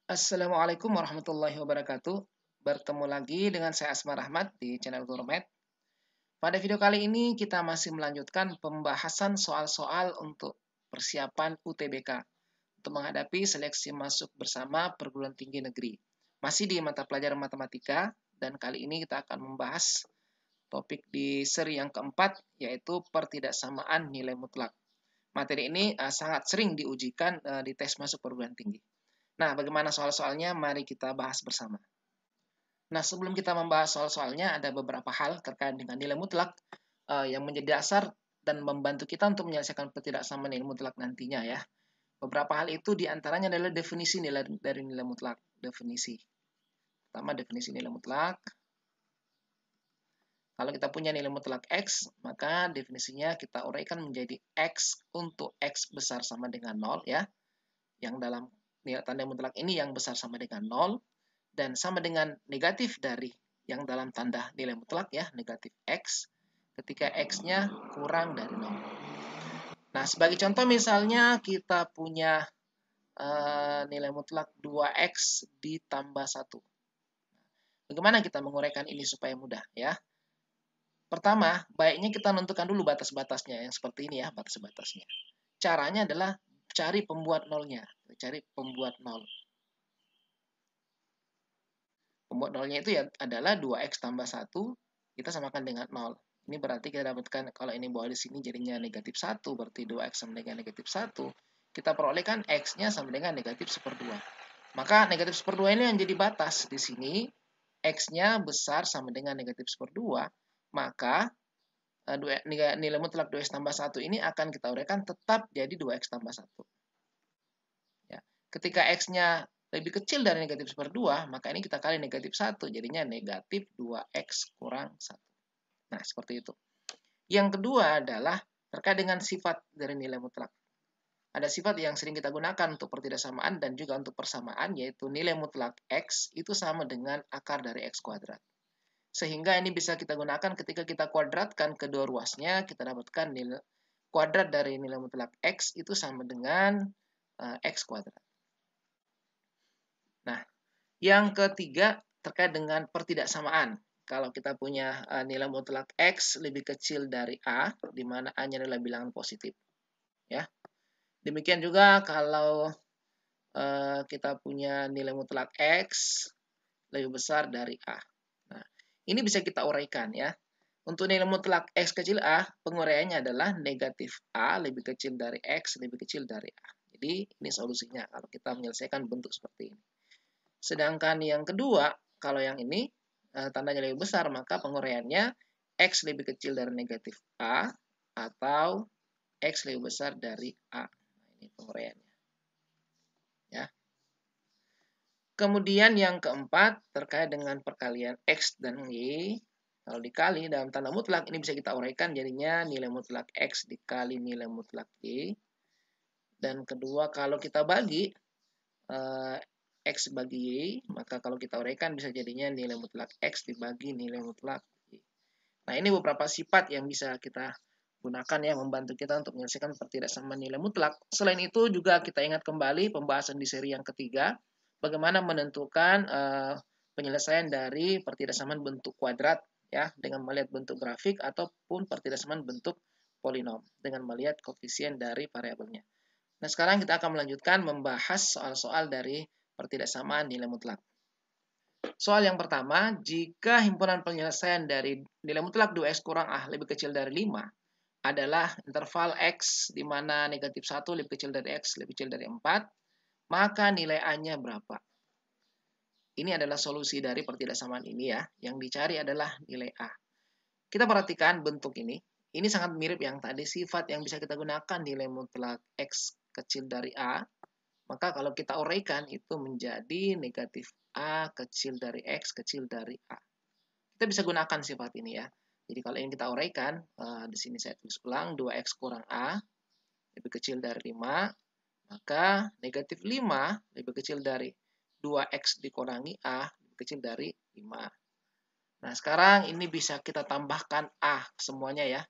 Assalamualaikum warahmatullahi wabarakatuh. Bertemu lagi dengan saya Asmar Rahmat di channel Gourmet. Pada video kali ini kita masih melanjutkan pembahasan soal-soal untuk persiapan UTBK untuk menghadapi seleksi masuk bersama perguruan tinggi negeri. Masih di mata pelajaran matematika dan kali ini kita akan membahas topik di seri yang keempat yaitu pertidaksamaan nilai mutlak. Materi ini sangat sering diujikan di tes masuk perguruan tinggi. Nah, bagaimana soal-soalnya? Mari kita bahas bersama. Nah, sebelum kita membahas soal-soalnya, ada beberapa hal terkait dengan nilai mutlak yang menjadi dasar dan membantu kita untuk menyelesaikan pertidaksamaan nilai mutlak nantinya ya. Beberapa hal itu diantaranya adalah definisi nilai dari nilai mutlak. Definisi. Pertama, definisi nilai mutlak. Kalau kita punya nilai mutlak X, maka definisinya kita uraikan menjadi X untuk X besar sama dengan 0 ya. Yang dalam nilai tanda mutlak ini yang besar sama dengan 0 dan sama dengan negatif dari yang dalam tanda nilai mutlak ya, negatif X ketika X-nya kurang dari 0. Nah, sebagai contoh misalnya kita punya nilai mutlak 2X ditambah 1. Bagaimana kita menguraikan ini supaya mudah ya? Pertama, baiknya kita tentukan dulu batas-batasnya yang seperti ini ya, batas-batasnya. Caranya adalah cari pembuat nolnya, cari pembuat nol. Pembuat nolnya itu ya adalah 2X tambah 1, kita samakan dengan 0. Ini berarti kita dapatkan, kalau ini bawah di sini jadinya negatif 1, berarti 2X sama dengan negatif 1. Kita perolehkan X-nya sama dengan negatif 1/2. Maka negatif 1/2 ini yang jadi batas. Di sini, X-nya besar sama dengan negatif 1/2, maka nilai mutlak 2X tambah 1 ini akan kita uraikan tetap jadi 2X tambah 1. Ya. Ketika X-nya lebih kecil dari negatif 1/2, maka ini kita kali negatif 1, jadinya negatif 2X kurang 1. Nah, seperti itu. Yang kedua adalah terkait dengan sifat dari nilai mutlak. Ada sifat yang sering kita gunakan untuk pertidaksamaan dan juga untuk persamaan, yaitu nilai mutlak X itu sama dengan akar dari X kuadrat. Sehingga ini bisa kita gunakan ketika kita kuadratkan kedua ruasnya, kita dapatkan nilai kuadrat dari nilai mutlak X itu sama dengan X kuadrat. Nah, yang ketiga terkait dengan pertidaksamaan. Kalau kita punya nilai mutlak X lebih kecil dari A, di mana A-nya adalah bilangan positif. Ya. Demikian juga kalau kita punya nilai mutlak X lebih besar dari A. Nah, ini bisa kita uraikan ya. Untuk nilai mutlak X kecil A, penguraiannya adalah negatif A lebih kecil dari X lebih kecil dari A. Jadi, ini solusinya kalau kita menyelesaikan bentuk seperti ini. Sedangkan yang kedua, kalau yang ini tandanya lebih besar, maka penguraiannya X lebih kecil dari negatif A atau X lebih besar dari A. Nah, ini penguraiannya. Ya. Kemudian yang keempat, terkait dengan perkalian X dan Y. Kalau dikali dalam tanda mutlak, ini bisa kita uraikan jadinya nilai mutlak X dikali nilai mutlak Y. Dan kedua, kalau kita bagi X bagi Y, maka kalau kita uraikan bisa jadinya nilai mutlak X dibagi nilai mutlak Y. Nah, ini beberapa sifat yang bisa kita gunakan ya, membantu kita untuk menyelesaikan pertidaksamaan nilai mutlak. Selain itu juga kita ingat kembali pembahasan di seri yang ketiga, bagaimana menentukan penyelesaian dari pertidaksamaan bentuk kuadrat ya, dengan melihat bentuk grafik ataupun pertidaksamaan bentuk polinom dengan melihat koefisien dari variabelnya. Nah, sekarang kita akan melanjutkan membahas soal-soal dari pertidaksamaan nilai mutlak. Soal yang pertama, jika himpunan penyelesaian dari nilai mutlak 2X kurang A lebih kecil dari 5 adalah interval X di mana negatif 1 lebih kecil dari X lebih kecil dari 4, maka nilai A-nya berapa? Ini adalah solusi dari pertidaksamaan ini ya. Yang dicari adalah nilai A. Kita perhatikan bentuk ini. Ini sangat mirip yang tadi, sifat yang bisa kita gunakan nilai mutlak X kecil dari A. Maka kalau kita uraikan itu menjadi negatif A kecil dari X kecil dari A. Kita bisa gunakan sifat ini ya. Jadi kalau ini kita uraikan, di sini saya tulis ulang, 2X kurang A lebih kecil dari 5, maka negatif 5 lebih kecil dari 2X dikurangi A lebih kecil dari 5. Nah, sekarang ini bisa kita tambahkan A semuanya ya.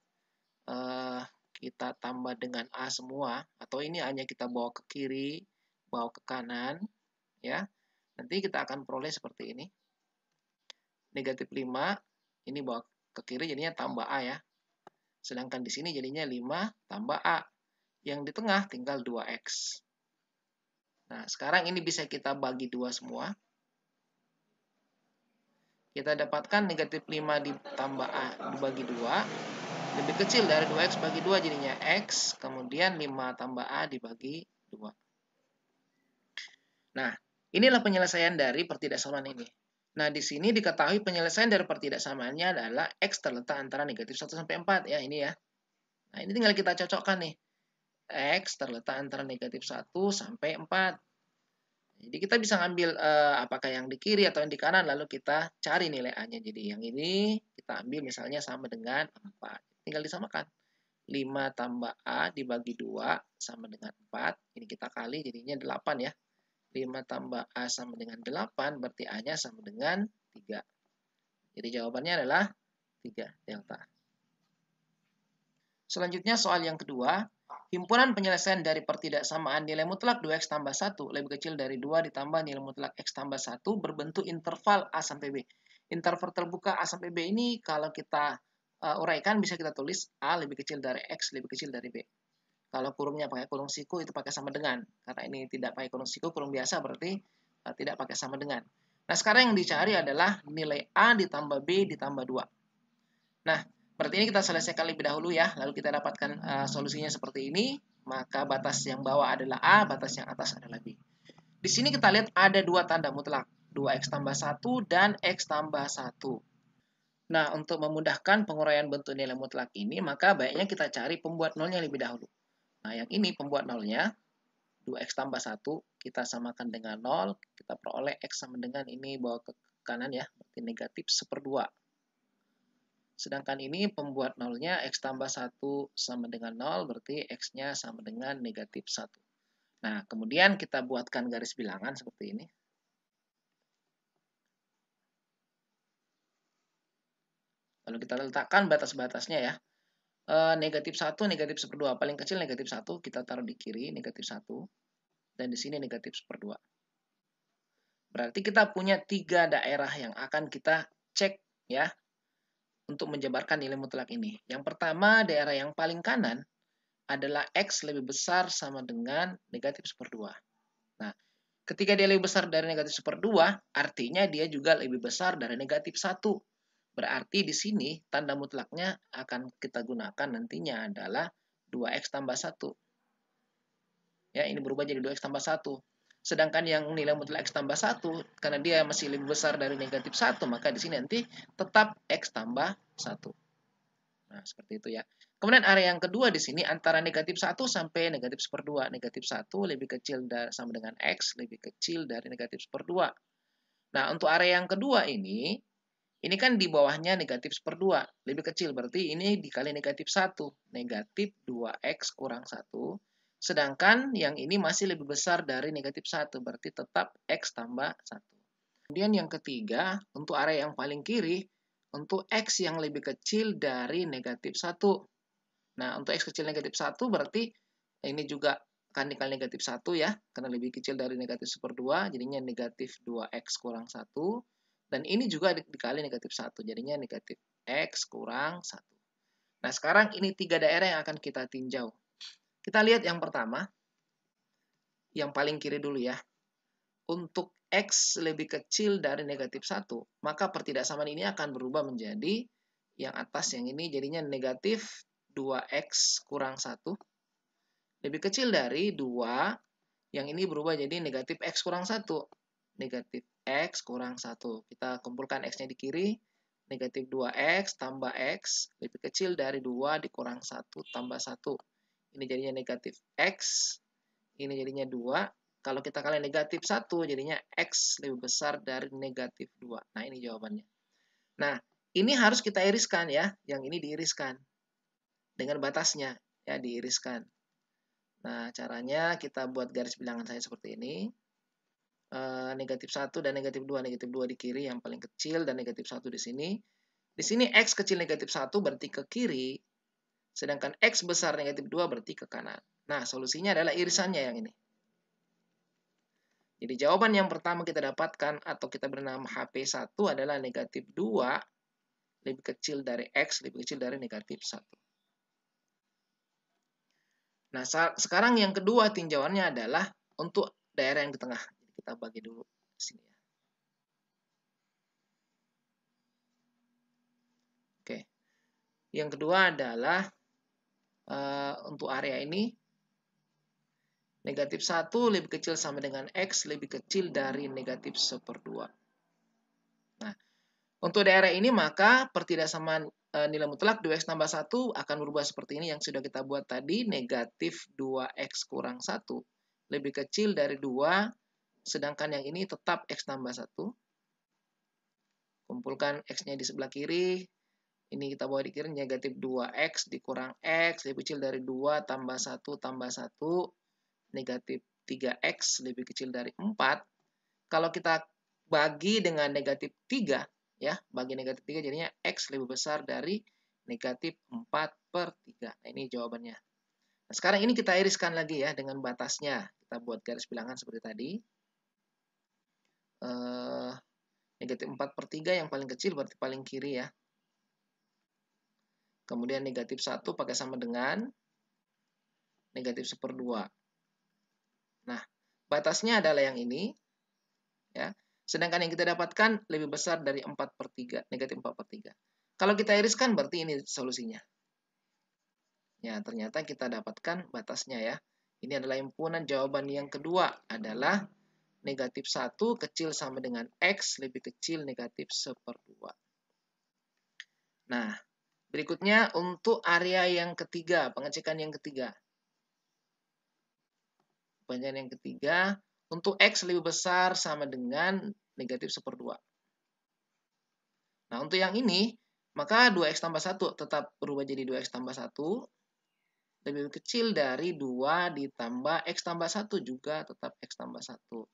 kita tambah dengan A semua, atau ini hanya kita bawa ke kiri, bawa ke kanan, ya. Nanti kita akan peroleh seperti ini. Negatif 5, ini bawa ke kiri jadinya tambah A ya. Sedangkan di sini jadinya 5 tambah A. Yang di tengah tinggal 2X. Nah, sekarang ini bisa kita bagi 2 semua. Kita dapatkan negatif 5 ditambah A dibagi 2. Lebih kecil dari 2X bagi 2 jadinya X. Kemudian 5 tambah A dibagi 2. Nah, inilah penyelesaian dari pertidaksamaan ini. Nah, di sini diketahui penyelesaian dari pertidaksamaannya adalah X terletak antara negatif 1 sampai 4. Ya, ini ya. Nah, ini tinggal kita cocokkan nih. X terletak antara negatif 1 sampai 4. Jadi kita bisa ngambil apakah yang di kiri atau yang di kanan, lalu kita cari nilai A-nya. Jadi yang ini kita ambil misalnya sama dengan 4. Tinggal disamakan. 5 tambah A dibagi 2 sama dengan 4. Ini kita kali jadinya 8 ya. 5 tambah A sama dengan 8, berarti A-nya sama dengan 3. Jadi jawabannya adalah 3 delta. Selanjutnya soal yang kedua. Himpunan penyelesaian dari pertidaksamaan nilai mutlak 2X tambah 1 lebih kecil dari 2 ditambah nilai mutlak X tambah 1 berbentuk interval A sampai B. Interval terbuka A sampai B ini kalau kita uraikan bisa kita tulis A lebih kecil dari X lebih kecil dari B. Kalau kurungnya pakai kurung siku itu pakai sama dengan. Karena ini tidak pakai kurung siku, kurung biasa berarti tidak pakai sama dengan. Nah, sekarang yang dicari adalah nilai A ditambah B ditambah 2. Nah, berarti ini kita selesaikan lebih dahulu ya. Lalu kita dapatkan solusinya seperti ini. Maka batas yang bawah adalah A, batas yang atas adalah B. Di sini kita lihat ada dua tanda mutlak. 2X tambah 1 dan X tambah 1. Nah, untuk memudahkan penguraian bentuk nilai mutlak ini, maka baiknya kita cari pembuat nolnya lebih dahulu. Nah, yang ini pembuat nolnya, 2X tambah 1, kita samakan dengan 0, kita peroleh X sama dengan ini bawa ke kanan ya, berarti negatif 1/2. Sedangkan ini pembuat nolnya X tambah 1 sama dengan 0, berarti X-nya sama dengan negatif 1. Nah, kemudian kita buatkan garis bilangan seperti ini. Lalu kita letakkan batas-batasnya ya. Negatif 1, negatif 1/2. Paling kecil negatif 1, kita taruh di kiri, negatif 1. Dan di sini negatif 1/2. Berarti kita punya 3 daerah yang akan kita cek ya, untuk menjabarkan nilai mutlak ini. Yang pertama, daerah yang paling kanan adalah X lebih besar sama dengan negatif 1/2. Nah, ketika dia lebih besar dari negatif 1/2, artinya dia juga lebih besar dari negatif 1. Berarti di sini tanda mutlaknya akan kita gunakan nantinya adalah 2X tambah 1. Ya, ini berubah jadi 2X tambah 1. Sedangkan yang nilai mutlak X tambah 1, karena dia masih lebih besar dari negatif 1, maka di sini nanti tetap X tambah 1. Nah, seperti itu ya. Kemudian area yang kedua di sini antara negatif 1 sampai negatif 1/2. Negatif 1 lebih kecil sama dengan X, lebih kecil dari negatif 1/2. Nah, untuk area yang kedua ini kan di bawahnya negatif 1/2. Lebih kecil, berarti ini dikali negatif 1. Negatif 2X kurang 1. Sedangkan yang ini masih lebih besar dari negatif 1, berarti tetap X tambah 1. Kemudian yang ketiga, untuk area yang paling kiri, untuk X yang lebih kecil dari negatif 1. Nah, untuk X kecil negatif 1 berarti ini juga akan dikali negatif 1 ya, karena lebih kecil dari negatif 1/2, jadinya negatif 2X kurang 1. Dan ini juga dikali negatif 1, jadinya negatif X kurang 1. Nah, sekarang ini 3 daerah yang akan kita tinjau. Kita lihat yang pertama, yang paling kiri dulu ya. Untuk X lebih kecil dari negatif 1, maka pertidaksamaan ini akan berubah menjadi yang atas yang ini jadinya negatif 2X kurang 1. Lebih kecil dari 2, yang ini berubah jadi negatif X kurang 1. Negatif X kurang 1. Kita kumpulkan X-nya di kiri. Negatif 2X tambah X lebih kecil dari 2 dikurang 1 tambah 1. Ini jadinya negatif X. Ini jadinya 2. Kalau kita kali negatif 1, jadinya X lebih besar dari negatif 2. Nah, ini jawabannya. Nah, ini harus kita iriskan ya. Yang ini diiriskan. Dengan batasnya. Ya, diiriskan. Nah, caranya kita buat garis bilangan saya seperti ini. Negatif 1 dan negatif 2. Negatif 2 di kiri yang paling kecil dan negatif 1 di sini. Di sini X kecil negatif 1 berarti ke kiri. Sedangkan X besar negatif 2 berarti ke kanan. Nah, solusinya adalah irisannya yang ini. Jadi jawaban yang pertama kita dapatkan atau kita bernama HP1 adalah negatif 2 lebih kecil dari X lebih kecil dari negatif 1. Nah, sekarang yang kedua tinjauannya adalah untuk daerah yang di tengah. Jadi kita bagi dulu di sini ya. Oke. Yang kedua adalah untuk area ini negatif 1 lebih kecil sama dengan X lebih kecil dari negatif 1/2. Nah, untuk daerah ini maka pertidaksamaan nilai mutlak 2X tambah 1 akan berubah seperti ini yang sudah kita buat tadi. Negatif 2X kurang 1 lebih kecil dari 2. Sedangkan yang ini tetap X tambah 1. Kumpulkan X-nya di sebelah kiri. Ini kita bawa di kiri negatif 2X dikurang X lebih kecil dari 2 tambah 1 tambah 1. Negatif 3X lebih kecil dari 4. Kalau kita bagi dengan negatif 3, ya, bagi negatif 3 jadinya X lebih besar dari negatif 4/3. Nah, ini jawabannya. Nah, sekarang ini kita iriskan lagi ya dengan batasnya. Kita buat garis bilangan seperti tadi. Negatif 4/3 yang paling kecil berarti paling kiri ya. Kemudian negatif 1 pakai sama dengan negatif 1/2. Nah, batasnya adalah yang ini. Ya. Sedangkan yang kita dapatkan lebih besar dari 4/3, negatif 4/3. Kalau kita iriskan berarti ini solusinya. Ya, ternyata kita dapatkan batasnya ya. Ini adalah himpunan jawaban yang kedua adalah negatif 1 kecil sama dengan X lebih kecil negatif 1/2. Nah, berikutnya untuk area yang ketiga, pengecekan yang ketiga. Pengecekan yang ketiga, untuk X lebih besar sama dengan negatif 1/2. Nah, untuk yang ini, maka 2X tambah 1 tetap berubah jadi 2X tambah 1. Lebih kecil dari 2 ditambah X tambah 1 juga tetap X tambah 1.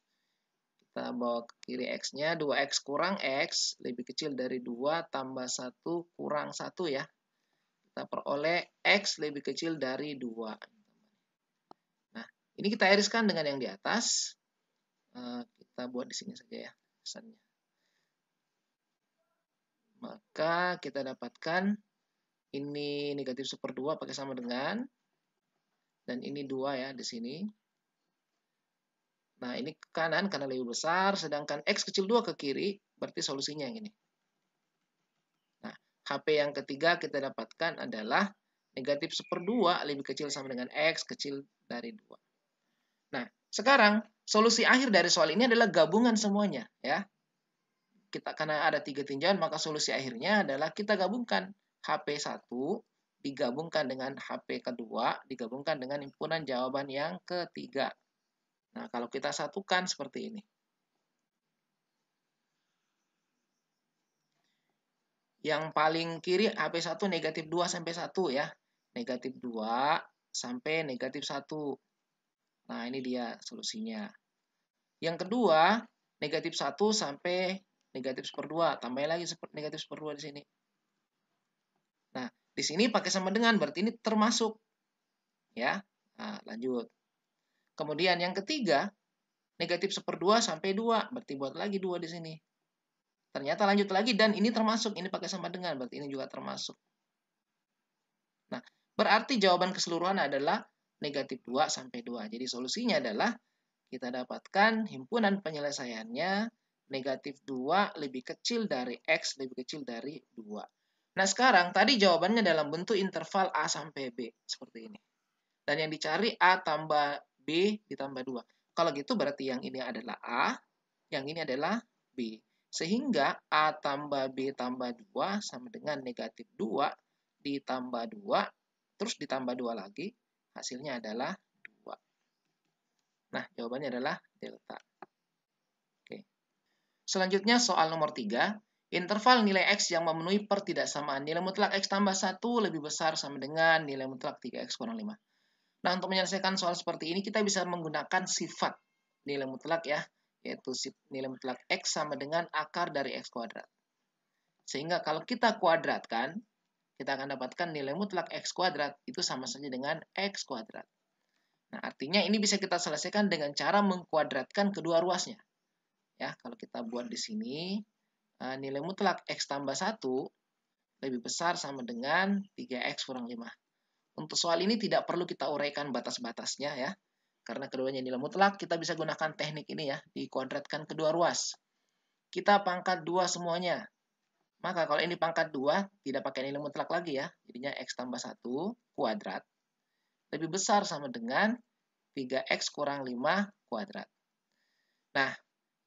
Kita bawa ke kiri X-nya, 2X kurang X lebih kecil dari 2 tambah 1 kurang 1 ya. Kita peroleh X lebih kecil dari 2. Nah, ini kita iriskan dengan yang di atas. Kita buat di sini saja ya pesannya. Maka kita dapatkan ini negatif 1/2 pakai sama dengan, dan ini 2 ya di sini. Nah, ini ke kanan karena lebih besar, sedangkan X kecil 2 ke kiri, berarti solusinya yang ini. Nah, HP yang ketiga kita dapatkan adalah negatif 1/2 lebih kecil sama dengan X kecil dari 2. Nah, sekarang solusi akhir dari soal ini adalah gabungan semuanya ya. Karena ada 3 tinjauan, maka solusi akhirnya adalah kita gabungkan HP1 digabungkan dengan HP kedua, digabungkan dengan himpunan jawaban yang ketiga. Nah, kalau kita satukan seperti ini. Yang paling kiri HP1 negatif 2 sampai 1 ya. Negatif 2 sampai negatif 1. Nah, ini dia solusinya. Yang kedua, negatif 1 sampai negatif 1/2. Tambah lagi negatif 1/2 di sini. Nah, di sini pakai sama dengan, berarti ini termasuk. Ya, nah, lanjut. Kemudian yang ketiga, negatif 1/2 sampai 2. Berarti buat lagi 2 di sini. Ternyata lanjut lagi, dan ini termasuk. Ini pakai sama dengan, berarti ini juga termasuk. Nah, berarti jawaban keseluruhan adalah negatif 2 sampai 2. Jadi solusinya adalah kita dapatkan himpunan penyelesaiannya negatif 2 lebih kecil dari X lebih kecil dari 2. Nah, sekarang tadi jawabannya dalam bentuk interval A sampai B. Seperti ini. Dan yang dicari A tambah B ditambah 2. Kalau gitu berarti yang ini adalah A, yang ini adalah B. Sehingga A tambah B tambah 2 sama dengan negatif 2 ditambah 2, terus ditambah 2 lagi, hasilnya adalah 2. Nah, jawabannya adalah delta. Oke. Selanjutnya soal nomor 3. Interval nilai X yang memenuhi pertidaksamaan nilai mutlak X tambah 1 lebih besar sama dengan nilai mutlak 3X kurang 5. Nah, untuk menyelesaikan soal seperti ini, kita bisa menggunakan sifat nilai mutlak ya, yaitu nilai mutlak X sama dengan akar dari X kuadrat. Sehingga kalau kita kuadratkan, kita akan dapatkan nilai mutlak X kuadrat itu sama saja dengan X kuadrat. Nah, artinya ini bisa kita selesaikan dengan cara mengkuadratkan kedua ruasnya. Ya, kalau kita buat di sini, nilai mutlak X tambah 1 lebih besar sama dengan 3X kurang 5. Untuk soal ini tidak perlu kita uraikan batas-batasnya ya. Karena keduanya nilai mutlak, kita bisa gunakan teknik ini ya, dikuadratkan kedua ruas. Kita pangkat 2 semuanya. Maka kalau ini pangkat 2, tidak pakai nilai mutlak lagi ya. Jadinya X tambah 1 kuadrat lebih besar sama dengan 3X kurang 5 kuadrat. Nah,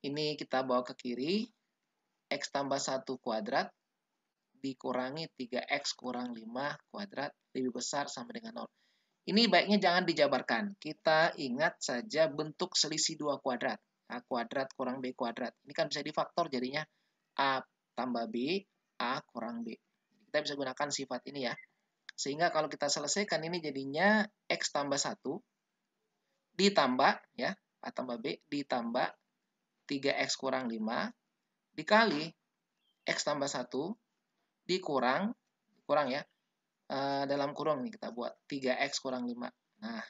ini kita bawa ke kiri. X tambah 1 kuadrat dikurangi 3X kurang 5 kuadrat lebih besar sama dengan 0. Ini baiknya jangan dijabarkan. Kita ingat saja bentuk selisih 2 kuadrat. A kuadrat kurang B kuadrat. Ini kan bisa difaktor jadinya A tambah B, A kurang B. Kita bisa gunakan sifat ini ya. Sehingga kalau kita selesaikan ini jadinya X tambah 1 ditambah ya, A tambah B ditambah 3X kurang 5 dikali X tambah 1 dikurang ya. Dalam kurung nih kita buat 3X kurang 5. Nah,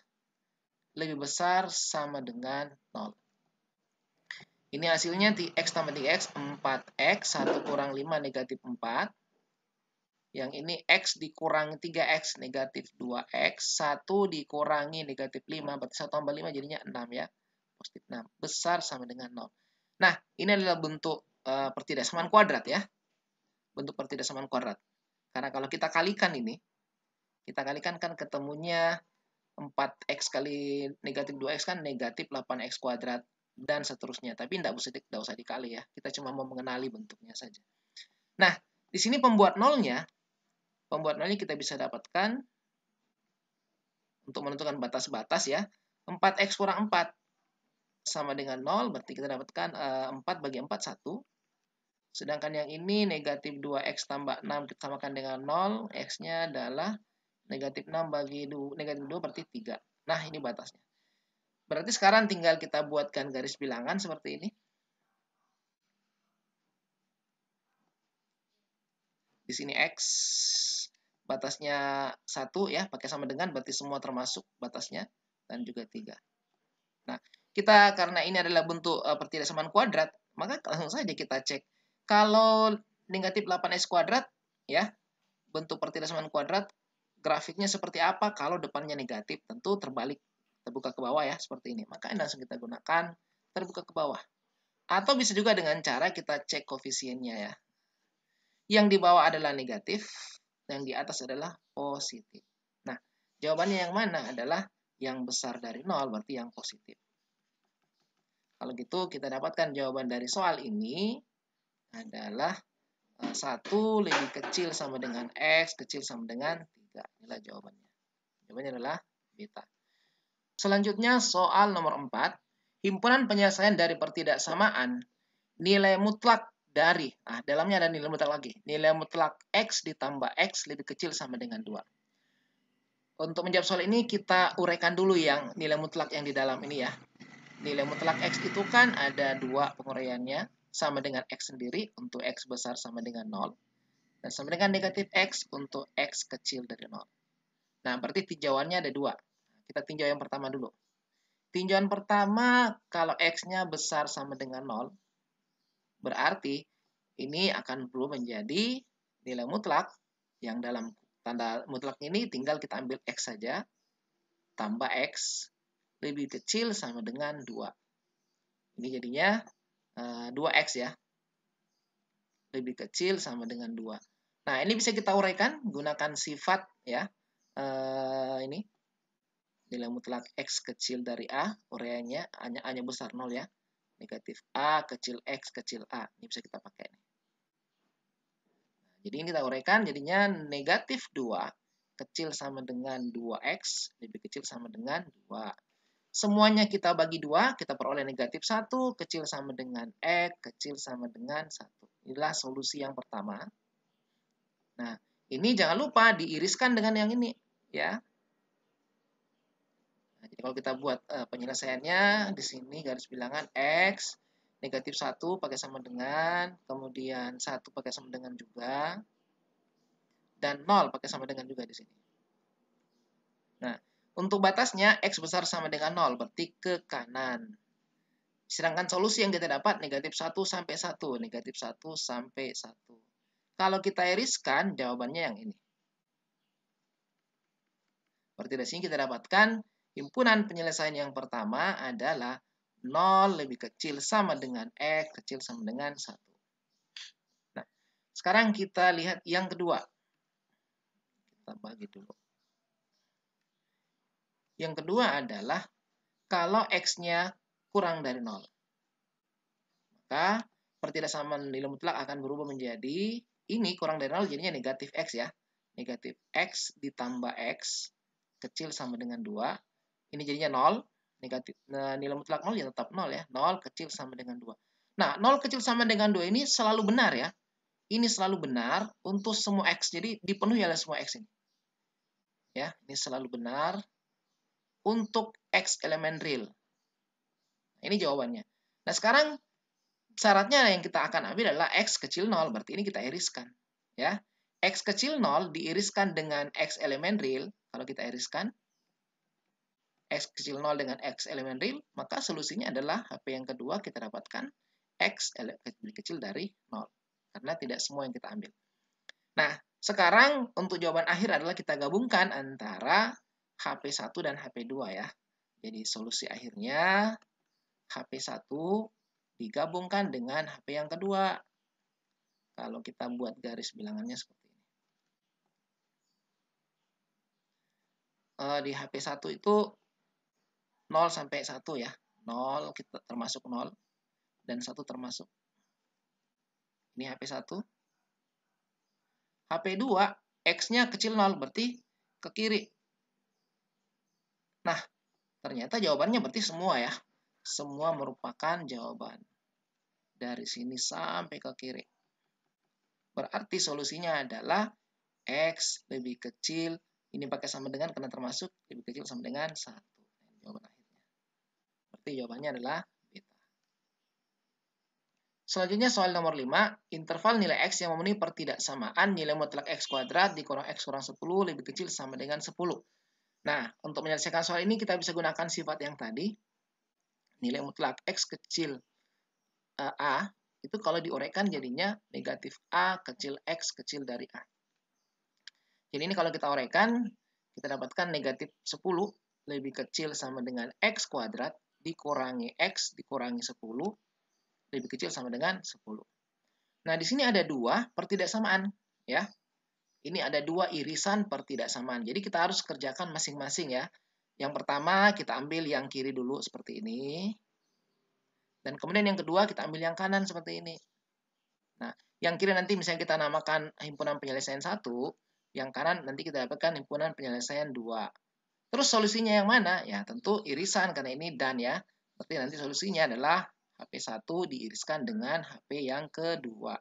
lebih besar sama dengan 0. Ini hasilnya X tambah 3X, 4X, 1 kurang 5 negatif 4. Yang ini X dikurangi 3X negatif 2X, 1 dikurangi negatif 5, berarti 1 tambah 5 jadinya 6 ya. Positif 6, besar sama dengan 0. Nah, ini adalah bentuk pertidaksamaan kuadrat ya. Bentuk pertidaksamaan kuadrat. Karena kalau kita kalikan ini, kita kalikan kan ketemunya 4X kali negatif 2X kan negatif 8X kuadrat dan seterusnya. Tapi tidak usah dikali ya. Kita cuma mau mengenali bentuknya saja. Nah, di sini pembuat nolnya kita bisa dapatkan untuk menentukan batas-batas ya. 4X kurang 4 sama dengan 0, berarti kita dapatkan 4 bagi 4, 1. Sedangkan yang ini negatif 2X tambah 6 kita samakan dengan 0, X-nya adalah negatif 6 bagi 2, negatif 2 berarti 3. Nah, ini batasnya. Berarti sekarang tinggal kita buatkan garis bilangan seperti ini. Di sini X, batasnya 1 ya, pakai sama dengan, berarti semua termasuk batasnya, dan juga 3. Nah, kita karena ini adalah bentuk pertidaksamaan kuadrat, maka langsung saja kita cek. Kalau negatif 8X kuadrat, ya, bentuk pertidaksamaan kuadrat, grafiknya seperti apa kalau depannya negatif? Tentu terbalik, terbuka ke bawah ya, seperti ini. Maka langsung kita gunakan terbuka ke bawah. Atau bisa juga dengan cara kita cek koefisiennya ya. Yang di bawah adalah negatif, yang di atas adalah positif. Nah, jawabannya yang mana? Adalah yang besar dari 0, berarti yang positif. Kalau gitu kita dapatkan jawaban dari soal ini adalah 1 lebih kecil sama dengan X kecil sama dengan 3. Inilah jawabannya. Jawabannya adalah beta. Selanjutnya soal nomor 4. Himpunan penyelesaian dari pertidaksamaan nilai mutlak dari, dalamnya ada nilai mutlak lagi. Nilai mutlak X ditambah X lebih kecil sama dengan 2. Untuk menjawab soal ini kita uraikan dulu yang nilai mutlak yang di dalam ini ya. Nilai mutlak X itu kan ada 2 penguraiannya, sama dengan X sendiri untuk X besar sama dengan 0, dan sama dengan negatif X untuk X kecil dari 0. Nah, berarti tinjauannya ada 2. Kita tinjau yang pertama dulu. Tinjauan pertama, kalau X-nya besar sama dengan 0, berarti ini akan berubah menjadi nilai mutlak, yang dalam tanda mutlak ini tinggal kita ambil X saja, tambah X, lebih kecil sama dengan 2. Ini jadinya 2X ya. Lebih kecil sama dengan 2. Nah, ini bisa kita uraikan gunakan sifat ya. Ini nilai mutlak X kecil dari A, uraiannya A-nya besar 0 ya. Negatif A kecil X kecil A. Ini bisa kita pakai. Jadi ini kita uraikan jadinya negatif 2 kecil sama dengan 2X, lebih kecil sama dengan 2. Semuanya kita bagi 2, kita peroleh negatif 1, kecil sama dengan X, kecil sama dengan 1. Inilah solusi yang pertama. Nah, ini jangan lupa diiriskan dengan yang ini. Ya. Nah, jadi kalau kita buat penyelesaiannya, di sini garis bilangan X, negatif 1 pakai sama dengan, kemudian 1 pakai sama dengan juga. dan 0 pakai sama dengan juga di sini. Nah, untuk batasnya X besar sama dengan 0, berarti ke kanan. Sedangkan solusi yang kita dapat negatif 1 sampai 1. Negatif 1 sampai 1. Kalau kita iriskan, jawabannya yang ini. Berarti dari sini kita dapatkan himpunan penyelesaian yang pertama adalah 0 lebih kecil sama dengan X kecil sama dengan 1. Nah, sekarang kita lihat yang kedua. Kita bagi dulu. Yang kedua adalah kalau X-nya kurang dari 0. Maka pertidaksamaan nilai mutlak akan berubah menjadi ini kurang dari 0 jadinya negatif X ya. Negatif X ditambah X kecil sama dengan 2. Ini jadinya 0. Negatif nilai mutlak 0 ya tetap 0 ya. 0 kecil sama dengan 2. Nah, 0 kecil sama dengan 2 ini selalu benar ya. Ini selalu benar untuk semua X. Jadi dipenuhi oleh semua X ini. Ya, ini selalu benar untuk X elemen real. Nah, ini jawabannya. Nah, sekarang syaratnya yang kita akan ambil adalah X kecil 0. Berarti ini kita iriskan. Ya, X kecil 0 diiriskan dengan X elemen real. Kalau kita iriskan X kecil 0 dengan X elemen real, maka solusinya adalah HP yang kedua kita dapatkan X lebih kecil dari 0. Karena tidak semua yang kita ambil. Nah, sekarang untuk jawaban akhir adalah kita gabungkan antara HP1 dan HP2 ya. Jadi solusi akhirnya HP1 digabungkan dengan HP yang kedua. Kalau kita buat garis bilangannya seperti ini. Di HP1 itu 0 sampai 1 ya. 0 kita termasuk 0 dan 1 termasuk. Ini HP1. HP2 X-nya kecil 0 berarti ke kiri. Nah, ternyata jawabannya berarti semua ya. Semua merupakan jawaban. Dari sini sampai ke kiri. Berarti solusinya adalah X lebih kecil. Ini pakai sama dengan karena termasuk lebih kecil sama dengan 1. Jawaban akhirnya. Berarti jawabannya adalah beta. Selanjutnya soal nomor 5. Interval nilai X yang memenuhi pertidaksamaan nilai mutlak X kuadrat dikurang X kurang 10 lebih kecil sama dengan 10. Nah, untuk menyelesaikan soal ini kita bisa gunakan sifat yang tadi. Nilai mutlak X kecil A itu kalau diuraikan jadinya negatif A kecil X kecil dari A. Jadi ini kalau kita uraikan, kita dapatkan negatif 10 lebih kecil sama dengan X kuadrat dikurangi X dikurangi 10 lebih kecil sama dengan 10. Nah, di sini ada dua pertidaksamaan ya. Ini ada dua irisan pertidaksamaan. Jadi kita harus kerjakan masing-masing ya. Yang pertama kita ambil yang kiri dulu seperti ini. Dan kemudian yang kedua kita ambil yang kanan seperti ini. Nah, yang kiri nanti misalnya kita namakan himpunan penyelesaian 1, yang kanan nanti kita dapatkan himpunan penyelesaian 2. Terus solusinya yang mana? Ya tentu irisan karena ini dan ya. Berarti nanti solusinya adalah HP1 diiriskan dengan HP yang kedua.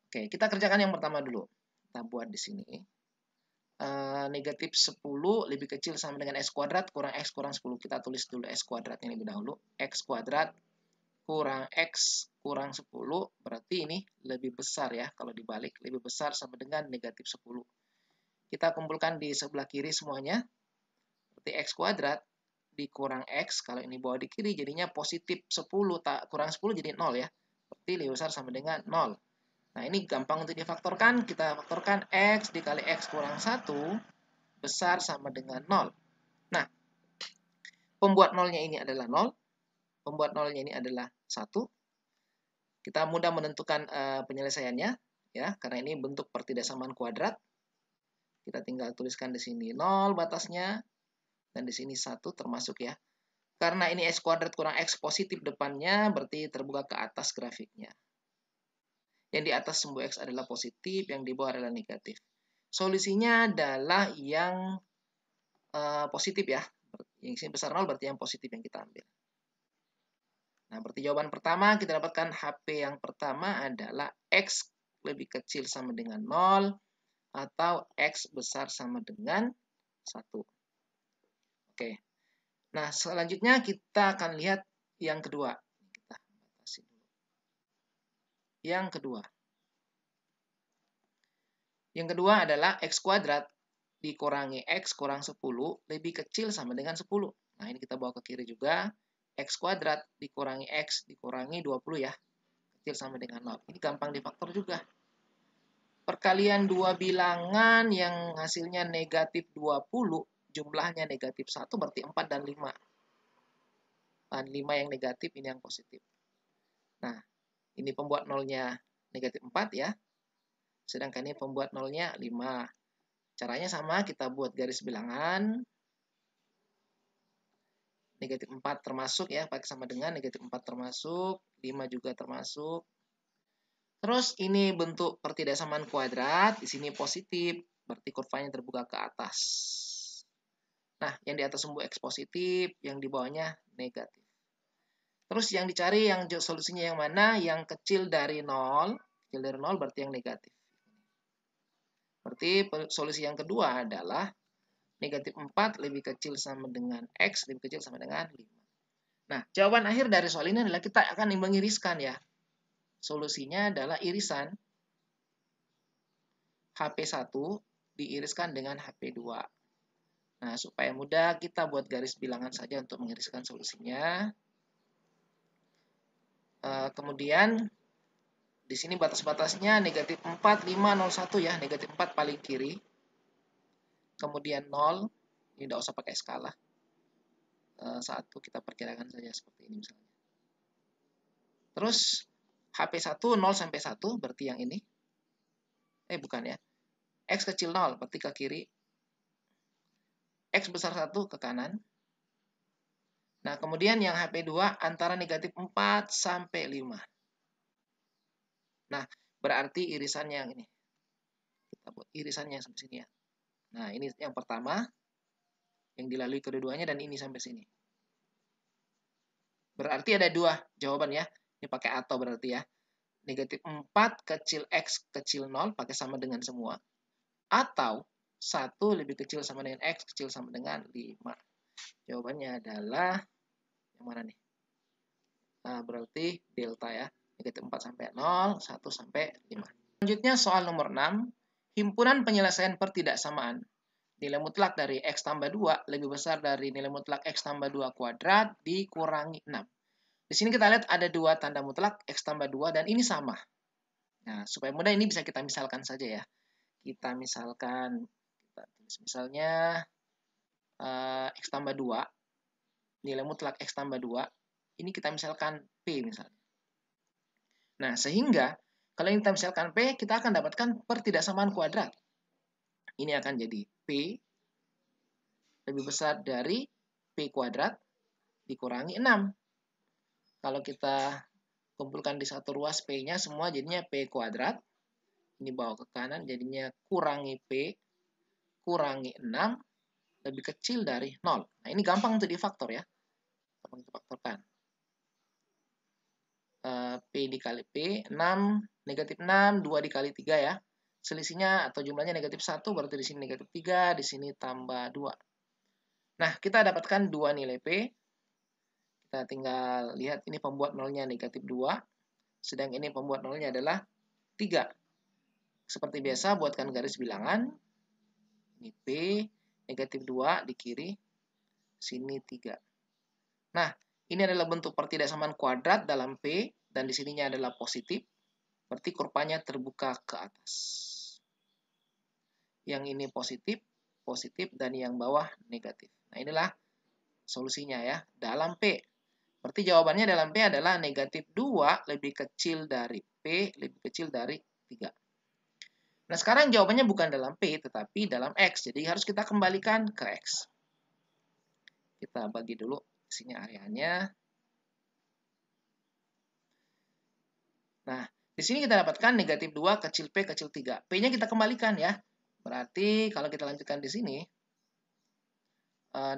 Oke, kita kerjakan yang pertama dulu. Kita buat di sini. Negatif 10 lebih kecil sama dengan X kuadrat kurang X kurang 10. Kita tulis dulu X kuadratnya ini dahulu. X kuadrat kurang X kurang 10. Berarti ini lebih besar ya. Kalau dibalik, lebih besar sama dengan negatif 10. Kita kumpulkan di sebelah kiri semuanya. Berarti X kuadrat dikurang X. Kalau ini bawa di kiri jadinya positif 10. Kurang 10 jadi 0 ya. Berarti lebih besar sama dengan 0. Nah, ini gampang untuk difaktorkan. Kita faktorkan X dikali X kurang 1 besar sama dengan 0. Nah, pembuat nolnya ini adalah 0. Pembuat nolnya ini adalah 1. Kita mudah menentukan penyelesaiannya. Ya, karena ini bentuk pertidaksamaan kuadrat. Kita tinggal tuliskan di sini 0 batasnya. Dan di sini 1 termasuk ya. Karena ini X kuadrat kurang X positif depannya, berarti terbuka ke atas grafiknya. Yang di atas sumbu X adalah positif, yang di bawah adalah negatif. Solusinya adalah yang positif ya. Yang sini besar 0 berarti yang positif yang kita ambil. Nah, berarti jawaban pertama kita dapatkan HP yang pertama adalah X lebih kecil sama dengan 0 atau X besar sama dengan 1. Oke. Nah, selanjutnya kita akan lihat yang kedua. Kita batasi dulu. Yang kedua. Yang kedua adalah X kuadrat dikurangi X kurang 10 lebih kecil sama dengan 10. Nah, ini kita bawa ke kiri juga. X kuadrat dikurangi X dikurangi 20 ya. Kecil sama dengan 0. Ini gampang difaktor juga. Perkalian dua bilangan yang hasilnya negatif 20, jumlahnya negatif 1, berarti 4 dan 5. Dan 5 yang negatif, ini yang positif. Nah, ini pembuat nolnya negatif 4 ya. Sedangkan ini pembuat nolnya 5. Caranya sama, kita buat garis bilangan. Negatif 4 termasuk ya, pakai sama dengan negatif 4 termasuk, 5 juga termasuk. Terus ini bentuk pertidaksamaan kuadrat, di sini positif, berarti kurvanya terbuka ke atas. Nah, yang di atas sumbu X positif, yang di bawahnya negatif. Terus yang dicari yang solusinya yang mana? Yang kecil dari 0. Kecil dari 0 berarti yang negatif. Berarti solusi yang kedua adalah negatif 4 lebih kecil sama dengan X, lebih kecil sama dengan 5. Nah, jawaban akhir dari soal ini adalah kita akan mengiriskan ya. Solusinya adalah irisan HP1 diiriskan dengan HP2. Nah, supaya mudah kita buat garis bilangan saja untuk mengiriskan solusinya. Kemudian di sini batas-batasnya negatif 4, 5, 0, 1 ya. Negatif 4 paling kiri. Kemudian 0, ini tidak usah pakai skala. 1 kita perkirakan saja seperti ini misalnya. Terus HP1 0 sampai 1 berarti yang ini. Bukan ya. X kecil 0 berarti ke kiri. X besar 1 ke kanan. Nah, kemudian yang HP2 antara negatif 4 sampai 5. Nah, berarti irisannya yang ini. Kita buat irisannya sampai sini ya. Nah, ini yang pertama. Yang dilalui kedua-duanya dan ini sampai sini. Berarti ada dua jawaban ya. Ini pakai atau berarti ya. Negatif 4 kecil X kecil 0 pakai sama dengan semua. Atau 1 lebih kecil sama dengan X kecil sama dengan 5. Jawabannya adalah yang mana nih? Nah, berarti delta ya. Negatif 4 sampai 0, 1 sampai 5. Selanjutnya soal nomor 6. Himpunan penyelesaian pertidaksamaan. Nilai mutlak dari X tambah 2 lebih besar dari nilai mutlak X tambah 2 kuadrat dikurangi 6. Di sini kita lihat ada dua tanda mutlak X tambah 2 dan ini sama. Nah, supaya mudah ini bisa kita misalkan saja ya. Kita misalkan, kita tulis misalnya X tambah 2, nilai mutlak X tambah 2, ini kita misalkan P misalnya. Nah, sehingga kalau kita misalkan P, kita akan dapatkan pertidaksamaan kuadrat. Ini akan jadi P lebih besar dari P kuadrat dikurangi 6. Kalau kita kumpulkan di satu ruas P-nya semua jadinya P kuadrat. Ini bawa ke kanan jadinya kurangi P kurangi 6 lebih kecil dari 0. Nah, ini gampang untuk difaktor ya. Gampang difaktorkan. P dikali P, 6, negatif 6, 2 dikali 3 ya. Selisihnya atau jumlahnya negatif 1, berarti di sini negatif 3, di sini tambah 2. Nah, kita dapatkan 2 nilai P. Kita tinggal lihat ini pembuat nolnya negatif 2, sedang ini pembuat nolnya adalah 3. Seperti biasa, buatkan garis bilangan. Ini P, negatif 2 di kiri, sini 3. Nah, ini adalah bentuk pertidaksamaan kuadrat dalam P, dan di sininya adalah positif, berarti kurvanya terbuka ke atas. Yang ini positif, positif, dan yang bawah negatif. Nah, inilah solusinya ya, dalam P. Berarti jawabannya dalam P adalah negatif 2 lebih kecil dari P, lebih kecil dari 3. Nah, sekarang jawabannya bukan dalam P, tetapi dalam X. Jadi harus kita kembalikan ke X. Kita bagi dulu sini areanya. Nah, di sini kita dapatkan negatif 2 kecil P kecil 3. P-nya kita kembalikan ya. Berarti kalau kita lanjutkan di sini,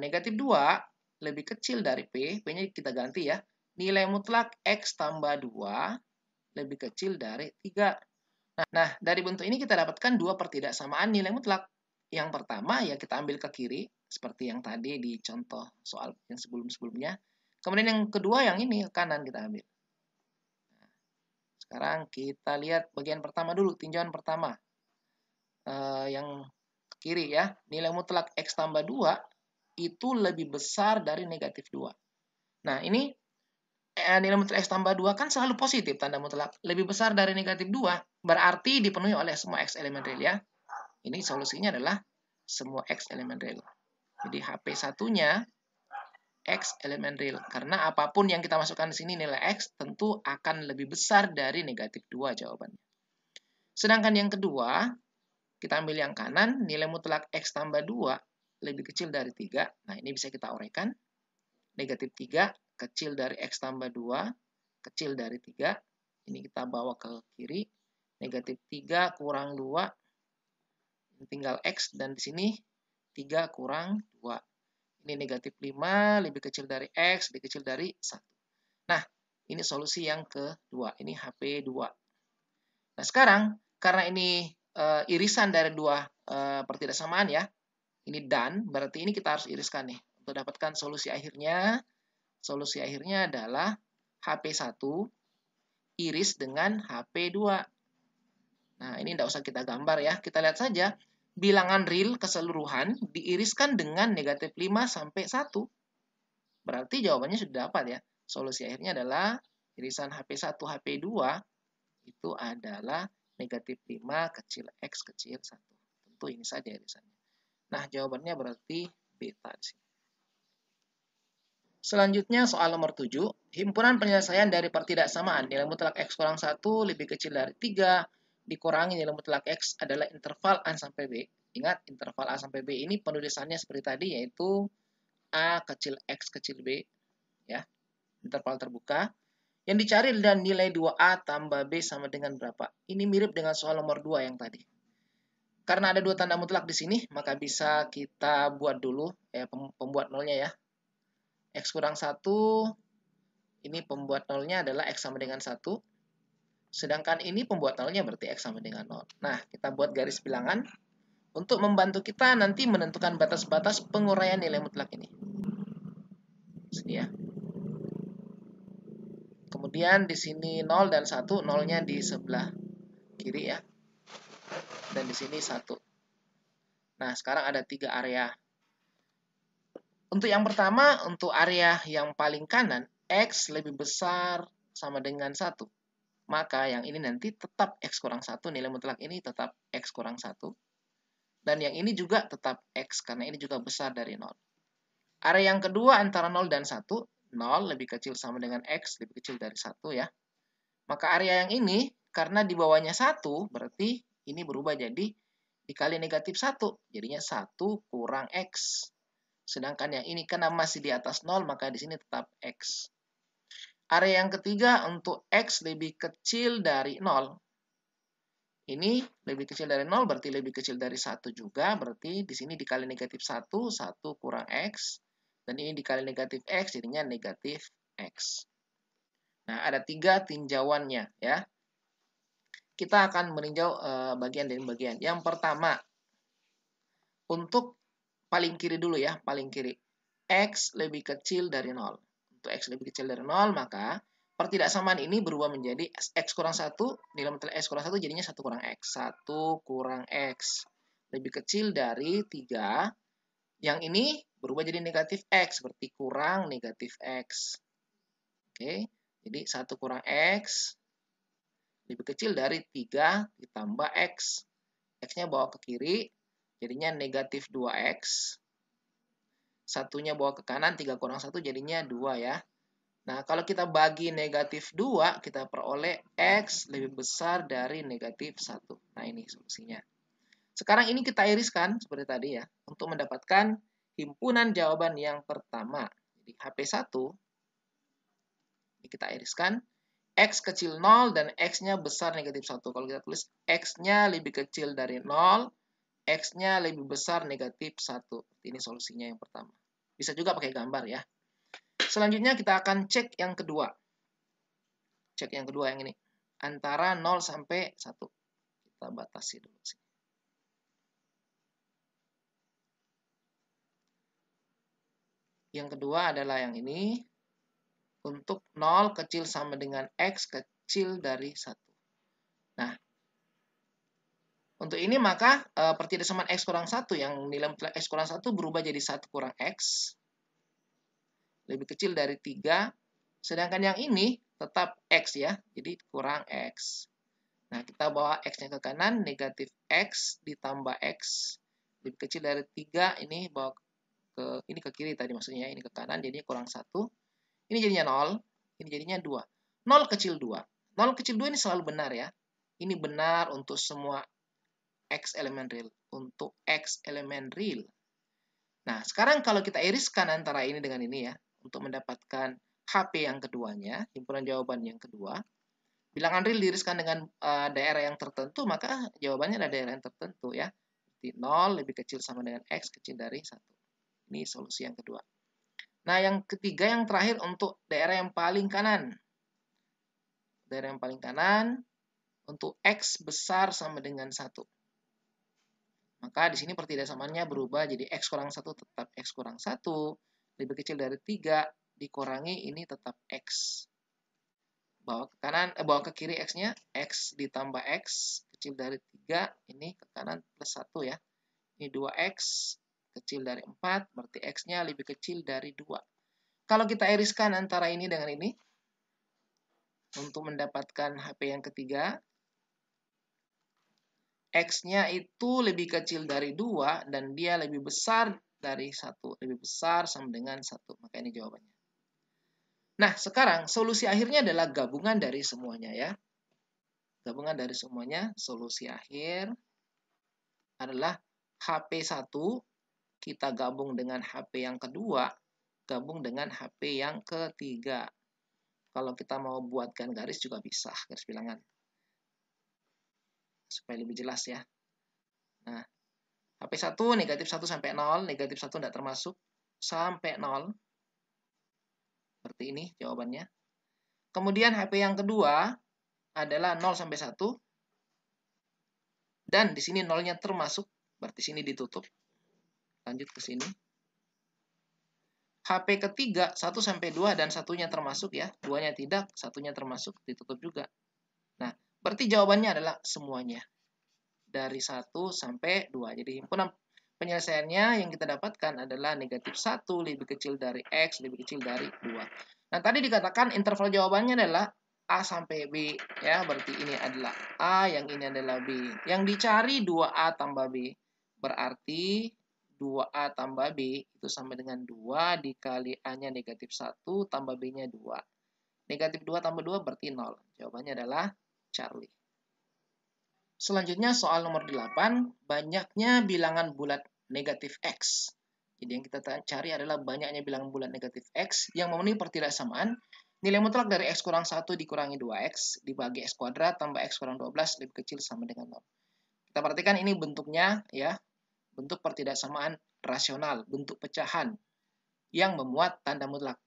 negatif 2 lebih kecil dari P. P-nya kita ganti ya. Nilai mutlak X tambah 2 lebih kecil dari 3. Nah, dari bentuk ini kita dapatkan dua pertidaksamaan nilai mutlak. Yang pertama ya kita ambil ke kiri, seperti yang tadi di contoh soal yang sebelum-sebelumnya. Kemudian yang kedua yang ini ke kanan kita ambil. Sekarang kita lihat bagian pertama dulu, tinjauan pertama. yang kiri ya, nilai mutlak X tambah 2 itu lebih besar dari negatif 2. Nah, ini nilai mutlak X tambah 2 kan selalu positif tanda mutlak. Lebih besar dari negatif 2 berarti dipenuhi oleh semua X elemen real ya. Ini solusinya adalah semua X elemen real. Jadi HP1-nya X elemen real. Karena apapun yang kita masukkan di sini nilai X tentu akan lebih besar dari negatif 2 jawabannya. Sedangkan yang kedua, kita ambil yang kanan, nilai mutlak X tambah 2 lebih kecil dari 3. Nah, ini bisa kita uraikan. Negatif 3 kecil dari X tambah 2, kecil dari 3. Ini kita bawa ke kiri. Negatif 3 kurang 2, tinggal X. Dan di sini 3 kurang 2. Ini negatif 5 lebih kecil dari X, lebih kecil dari 1. Nah, ini solusi yang kedua. Ini HP2. Nah, sekarang karena ini irisan dari dua pertidaksamaan ya. Ini dan, berarti ini kita harus iriskan nih. Untuk dapatkan solusi akhirnya adalah HP1 iris dengan HP2. Nah, ini tidak usah kita gambar ya. Kita lihat saja. Bilangan real keseluruhan diiriskan dengan negatif 5 sampai 1. Berarti jawabannya sudah dapat ya. Solusi akhirnya adalah irisan HP1, HP2 itu adalah negatif 5 kecil X kecil 1. Tentu ini saja irisannya. Nah, jawabannya berarti beta di sini. Selanjutnya soal nomor 7. Himpunan penyelesaian dari pertidaksamaan nilai mutlak X kurang 1 lebih kecil dari 3 dikurangi nilai mutlak X adalah interval A sampai B. Ingat, interval A sampai B ini penulisannya seperti tadi, yaitu A kecil X kecil B. Ya, interval terbuka. Yang dicari adalah nilai 2A tambah B sama dengan berapa. Ini mirip dengan soal nomor 2 yang tadi. Karena ada dua tanda mutlak di sini, maka bisa kita buat dulu ya pembuat nolnya ya. X kurang 1, ini pembuat nolnya adalah X sama dengan 1. Sedangkan ini pembuat nolnya berarti X sama dengan 0. Nah, kita buat garis bilangan untuk membantu kita nanti menentukan batas-batas penguraian nilai mutlak ini. Sini ya. Kemudian di sini 0 dan 1, nolnya di sebelah kiri ya. Dan di sini 1. Nah, sekarang ada 3 area. Untuk yang pertama, untuk area yang paling kanan, X lebih besar sama dengan 1. Maka yang ini nanti tetap X kurang 1, nilai mutlak ini tetap X kurang 1. Dan yang ini juga tetap X, karena ini juga besar dari 0. Area yang kedua antara 0 dan 1, 0 lebih kecil sama dengan X, lebih kecil dari 1 ya. Maka area yang ini, karena di bawahnya 1, berarti ini berubah jadi dikali negatif 1. Jadinya 1 kurang X. Sedangkan yang ini karena masih di atas 0, maka di sini tetap X. Area yang ketiga untuk X lebih kecil dari 0. Ini lebih kecil dari 0 berarti lebih kecil dari 1 juga. Berarti di sini dikali negatif 1, 1 kurang X. Dan ini dikali negatif X, jadinya negatif X. Nah, ada 3 tinjauannya ya. Kita akan meninjau bagian demi bagian. Yang pertama, untuk paling kiri dulu ya, paling kiri. X lebih kecil dari 0. Untuk X lebih kecil dari 0, maka pertidaksamaan ini berubah menjadi X kurang 1, nilai mutlak X kurang 1 jadinya 1 kurang X. 1 kurang X lebih kecil dari 3. Yang ini berubah jadi negatif X, berarti kurang negatif X. Oke, jadi 1 kurang X lebih kecil dari 3 ditambah X. X-nya bawa ke kiri, jadinya negatif 2X. Satunya bawa ke kanan, 3 kurang 1 jadinya 2 ya. Nah, kalau kita bagi negatif 2, kita peroleh X lebih besar dari negatif 1. Nah, ini solusinya. Sekarang ini kita iriskan, seperti tadi ya, untuk mendapatkan himpunan jawaban yang pertama. Jadi, HP1, ini kita iriskan. X kecil 0 dan X-nya besar negatif 1. Kalau kita tulis X-nya lebih kecil dari 0, X-nya lebih besar negatif 1. Ini solusinya yang pertama. Bisa juga pakai gambar ya. Selanjutnya kita akan cek yang kedua. Cek yang kedua yang ini. Antara 0 sampai 1. Kita batasi dulu sih. Yang kedua adalah yang ini. Untuk 0 kecil sama dengan X kecil dari 1. Nah, Untuk ini maka pertidaksamaan X kurang 1 yang nilai mutlak X kurang 1 berubah jadi 1 kurang X. Lebih kecil dari 3. Sedangkan yang ini tetap X ya. Jadi kurang X. Nah, kita bawa X-nya ke kanan. Negatif X ditambah X. Lebih kecil dari 3. Ini bawa ini ke kiri tadi maksudnya. Ini ke kanan. Jadinya kurang 1. Ini jadinya 0. Ini jadinya 2. 0 kecil 2. 0 kecil 2 ini selalu benar ya. Ini benar untuk semua X elemen real. Untuk X elemen real. Nah, sekarang kalau kita iriskan antara ini dengan ini ya, untuk mendapatkan HP yang keduanya, himpunan jawaban yang kedua, bilangan real diiriskan dengan daerah yang tertentu, maka jawabannya ada daerah yang tertentu ya. Seperti 0 lebih kecil sama dengan X kecil dari 1. Ini solusi yang kedua. Nah, yang ketiga, yang terakhir untuk daerah yang paling kanan. Daerah yang paling kanan, untuk X besar sama dengan 1. Maka di sini pertidaksamaannya berubah jadi X kurang 1 tetap X kurang 1. Lebih kecil dari 3, dikurangi ini tetap X. Bawa ke kanan, bawa ke kiri X-nya, X ditambah X, kecil dari 3, ini ke kanan plus 1 ya. Ini 2X, kecil dari 4, berarti X-nya lebih kecil dari 2. Kalau kita iriskan antara ini dengan ini, untuk mendapatkan HP yang ketiga, X-nya itu lebih kecil dari 2 dan dia lebih besar dari 1. Lebih besar sama dengan 1. Maka ini jawabannya. Nah, sekarang solusi akhirnya adalah gabungan dari semuanya ya. Gabungan dari semuanya, solusi akhir adalah HP1 kita gabung dengan HP yang kedua, gabung dengan HP yang ketiga. Kalau kita mau buatkan garis juga bisa, garis bilangan. Supaya lebih jelas ya. Nah, HP1 negatif 1 sampai 0, negatif 1 tidak termasuk, sampai 0. Seperti ini jawabannya. Kemudian HP yang kedua adalah 0 sampai 1. Dan di sini 0-nya termasuk, berarti sini ditutup. Lanjut ke sini. HP ketiga 1 sampai 2 dan satunya termasuk ya. 2-nya tidak, satunya termasuk, ditutup juga. Nah, berarti jawabannya adalah semuanya. Dari 1 sampai 2. Jadi himpunan penyelesaiannya yang kita dapatkan adalah negatif 1 lebih kecil dari X lebih kecil dari 2. Nah, tadi dikatakan interval jawabannya adalah A sampai B. Ya, berarti ini adalah A, yang ini adalah B. Yang dicari 2A tambah B. Berarti 2A tambah B itu sama dengan 2 dikali A-nya negatif 1 tambah B-nya 2. Negatif 2 tambah 2 berarti 0. Jawabannya adalah Charlie. Selanjutnya soal nomor 8, banyaknya bilangan bulat negatif X. Jadi yang kita cari adalah banyaknya bilangan bulat negatif X yang memenuhi pertidaksamaan nilai mutlak dari X kurang 1 dikurangi 2X dibagi X kuadrat tambah X kurang 12 lebih kecil sama dengan 0. Kita perhatikan ini bentuknya ya, bentuk pertidaksamaan rasional, bentuk pecahan yang memuat tanda mutlak.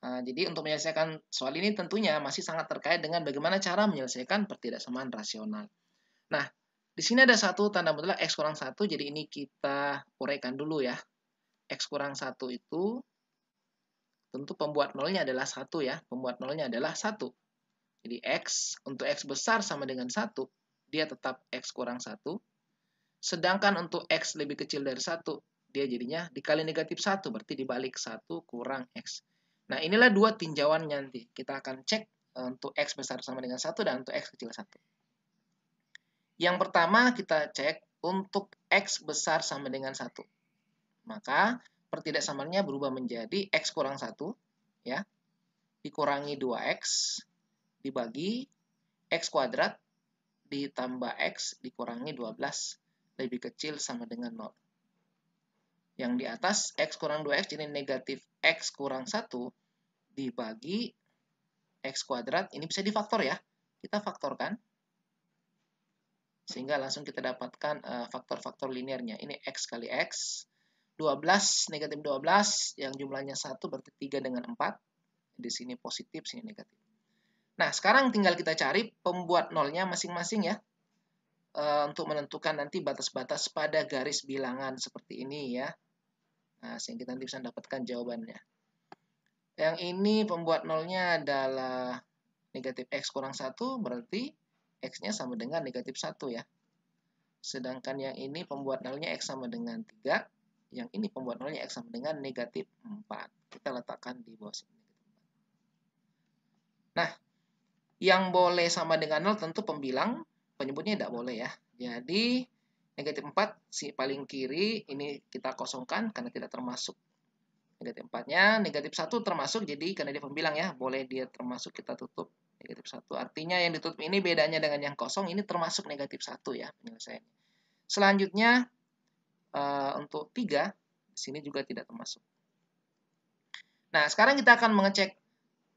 Nah, jadi untuk menyelesaikan soal ini tentunya masih sangat terkait dengan bagaimana cara menyelesaikan pertidaksamaan rasional. Nah, di sini ada satu tanda mutlak X kurang 1, jadi ini kita uraikan dulu ya. X kurang 1 itu, tentu pembuat nolnya adalah 1 ya. Pembuat nolnya adalah 1. Jadi X, untuk X besar sama dengan 1, dia tetap X kurang 1. Sedangkan untuk X lebih kecil dari 1, dia jadinya dikali negatif 1, berarti dibalik 1 kurang X. Nah, inilah dua tinjauan nanti. Kita akan cek untuk X besar sama dengan 1 dan untuk X kecil 1. Yang pertama kita cek untuk X besar sama dengan 1. Maka pertidaksamaannya berubah menjadi X kurang 1 ya, dikurangi 2X dibagi X kuadrat ditambah X dikurangi 12 lebih kecil sama dengan 0. Yang di atas X kurang 2X jadi negatif X kurang 1 dibagi X kuadrat, ini bisa difaktor ya. Kita faktorkan. Sehingga langsung kita dapatkan faktor-faktor linearnya. Ini X kali X. 12, negatif 12, yang jumlahnya 1 berarti 3 dengan 4. Di sini positif, sini negatif. Nah, sekarang tinggal kita cari pembuat nolnya masing-masing ya. Untuk menentukan nanti batas-batas pada garis bilangan seperti ini ya. Nah, sehingga kita nanti bisa dapatkan jawabannya. Yang ini pembuat nolnya adalah negatif X kurang 1, berarti X-nya sama dengan negatif 1 ya. Sedangkan yang ini pembuat nolnya X sama dengan 3. Yang ini pembuat nolnya X sama dengan negatif 4. Kita letakkan di bawah sini. Nah, yang boleh sama dengan 0 tentu pembilang, penyebutnya tidak boleh ya. Jadi, negatif 4 si paling kiri, ini kita kosongkan karena tidak termasuk. Negatif 4-nya, negatif 1 termasuk, jadi karena dia pembilang ya, boleh dia termasuk, kita tutup. Negatif 1. Artinya yang ditutup ini bedanya dengan yang kosong, ini termasuk negatif 1 ya penyelesaiannya. Selanjutnya, untuk 3, di sini juga tidak termasuk. Nah, sekarang kita akan mengecek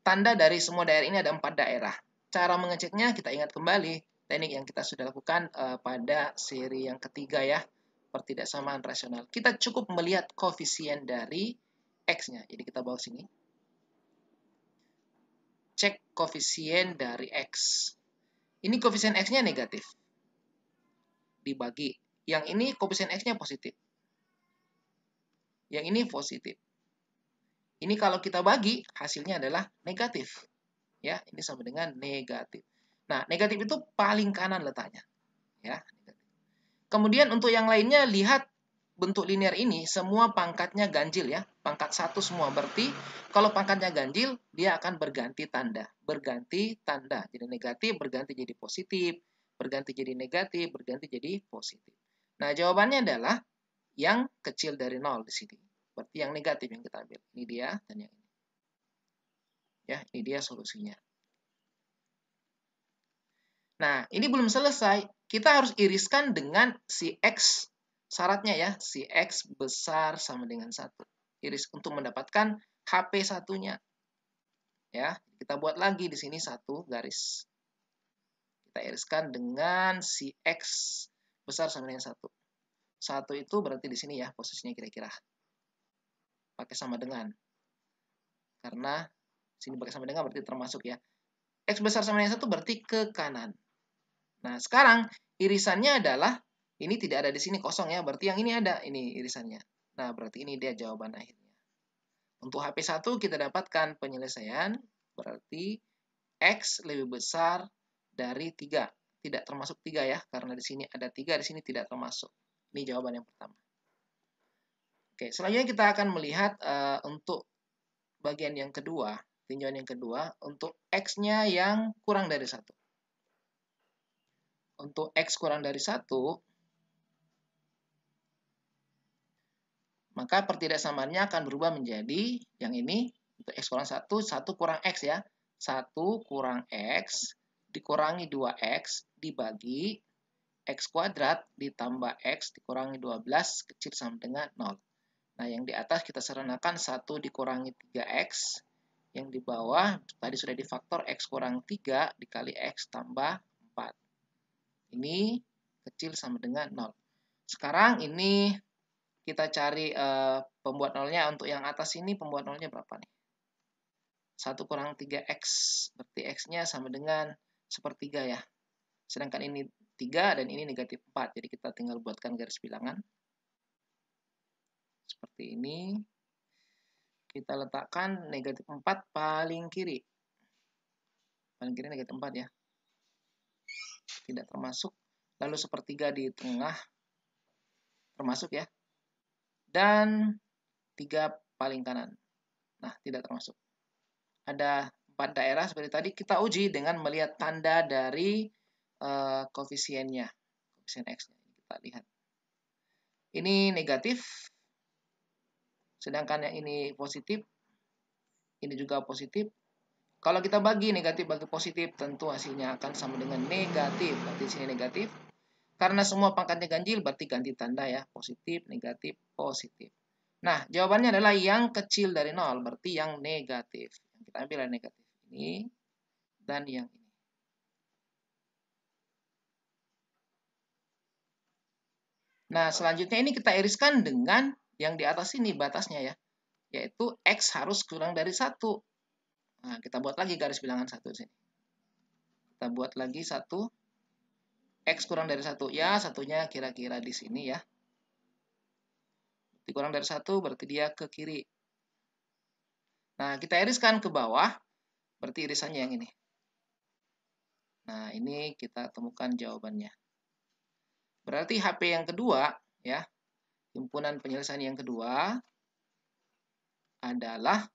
tanda dari semua daerah ini, ada 4 daerah. Cara mengeceknya kita ingat kembali teknik yang kita sudah lakukan pada seri yang ketiga ya, pertidaksamaan rasional. Kita cukup melihat koefisien dari X-nya. Jadi kita bawa sini. Cek koefisien dari X. Ini koefisien X-nya negatif. Dibagi. Yang ini koefisien X-nya positif. Yang ini positif. Ini kalau kita bagi, hasilnya adalah negatif. Ya, ini sama dengan negatif. Nah, negatif itu paling kanan letaknya. Ya. Kemudian untuk yang lainnya, lihat bentuk linear ini, semua pangkatnya ganjil ya. Pangkat 1 semua. Berarti kalau pangkatnya ganjil, dia akan berganti tanda. Berganti tanda. Jadi negatif berganti jadi positif. Berganti jadi negatif, berganti jadi positif. Nah, jawabannya adalah yang kecil dari 0 di sini. Berarti yang negatif yang kita ambil. Ini dia dan yang ini. Ya, ini dia solusinya. Nah, ini belum selesai. Kita harus iriskan dengan si X. Syaratnya ya, si X besar sama dengan 1. Iris untuk mendapatkan HP1-nya. Ya, kita buat lagi di sini 1 garis. Kita iriskan dengan si X besar sama dengan 1. 1 itu berarti di sini ya, posisinya kira-kira. Pakai sama dengan. Karena sini pakai sama dengan berarti termasuk ya. X besar sama dengan 1 berarti ke kanan. Nah, sekarang irisannya adalah ini tidak ada di sini kosong ya, berarti yang ini ada, ini irisannya. Nah, berarti ini dia jawaban akhirnya. Untuk HP1 kita dapatkan penyelesaian, berarti X lebih besar dari 3. Tidak termasuk 3 ya, karena di sini ada 3, di sini tidak termasuk. Ini jawaban yang pertama. Oke, selanjutnya kita akan melihat untuk bagian yang kedua, tinjauan yang kedua, untuk X-nya yang kurang dari 1. Untuk X kurang dari 1, maka pertidaksamaannya akan berubah menjadi yang ini. Untuk X kurang 1, 1 kurang X ya. 1 kurang X dikurangi 2X dibagi X kuadrat ditambah X dikurangi 12 kecil sama dengan 0. Nah, yang di atas kita seranakan 1 dikurangi 3X. Yang di bawah tadi sudah difaktor X kurang 3 dikali X tambah 4. Ini kecil sama dengan 0. Sekarang ini kita cari pembuat nolnya. Untuk yang atas ini pembuat nolnya berapa nih? 1 kurang 3X. Berarti X-nya sama dengan sepertiga ya. Sedangkan ini 3 dan ini negatif 4. Jadi kita tinggal buatkan garis bilangan. Seperti ini. Kita letakkan negatif 4 paling kiri. Paling kiri negatif 4 ya. Tidak termasuk. Lalu sepertiga di tengah. Termasuk ya. Dan 3 paling kanan. Nah, tidak termasuk. Ada 4 daerah seperti tadi. Kita uji dengan melihat tanda dari koefisiennya. Koefisien X-nya. Kita lihat. Ini negatif. Sedangkan yang ini positif. Ini juga positif. Kalau kita bagi negatif bagi positif, tentu hasilnya akan sama dengan negatif. Berarti di sini negatif. Karena semua pangkatnya ganjil, berarti ganti tanda ya. Positif, negatif, positif. Nah, jawabannya adalah yang kecil dari 0. Berarti yang negatif. Yang kita ambil adalah negatif. Ini dan yang ini. Nah, selanjutnya ini kita iriskan dengan yang di atas ini batasnya ya. Yaitu X harus kurang dari 1. Nah, kita buat lagi garis bilangan 1 sini. Kita buat lagi 1. X kurang dari 1. Ya, satunya kira-kira di sini ya. Kurang dari 1 berarti dia ke kiri. Nah, kita iriskan ke bawah. Berarti irisannya yang ini. Nah, ini kita temukan jawabannya. Berarti HP yang kedua, ya, himpunan penyelesaian yang kedua adalah,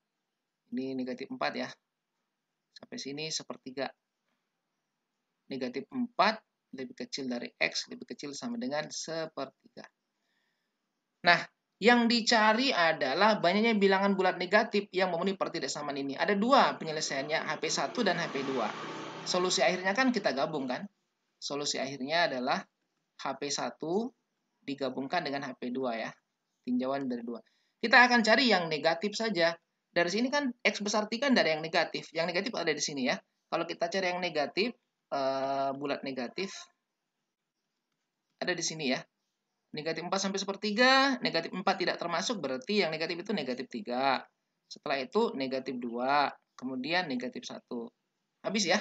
ini negatif 4 ya, sampai sini sepertiga. Negatif 4 lebih kecil dari X, lebih kecil sama dengan sepertiga. Nah, yang dicari adalah banyaknya bilangan bulat negatif yang memenuhi pertidaksamaan ini. Ada dua penyelesaiannya, HP1 dan HP2. Solusi akhirnya kan kita gabung kan? Solusi akhirnya adalah HP1 digabungkan dengan HP2 ya. Tinjauan dari 2. Kita akan cari yang negatif saja. Dari sini kan X besar T kan dari yang negatif. Yang negatif ada di sini ya. Kalau kita cari yang negatif, bulat negatif, ada di sini ya. Negatif 4 sampai sepertiga, negatif 4 tidak termasuk, berarti yang negatif itu negatif 3. Setelah itu negatif 2, kemudian negatif 1. Habis ya?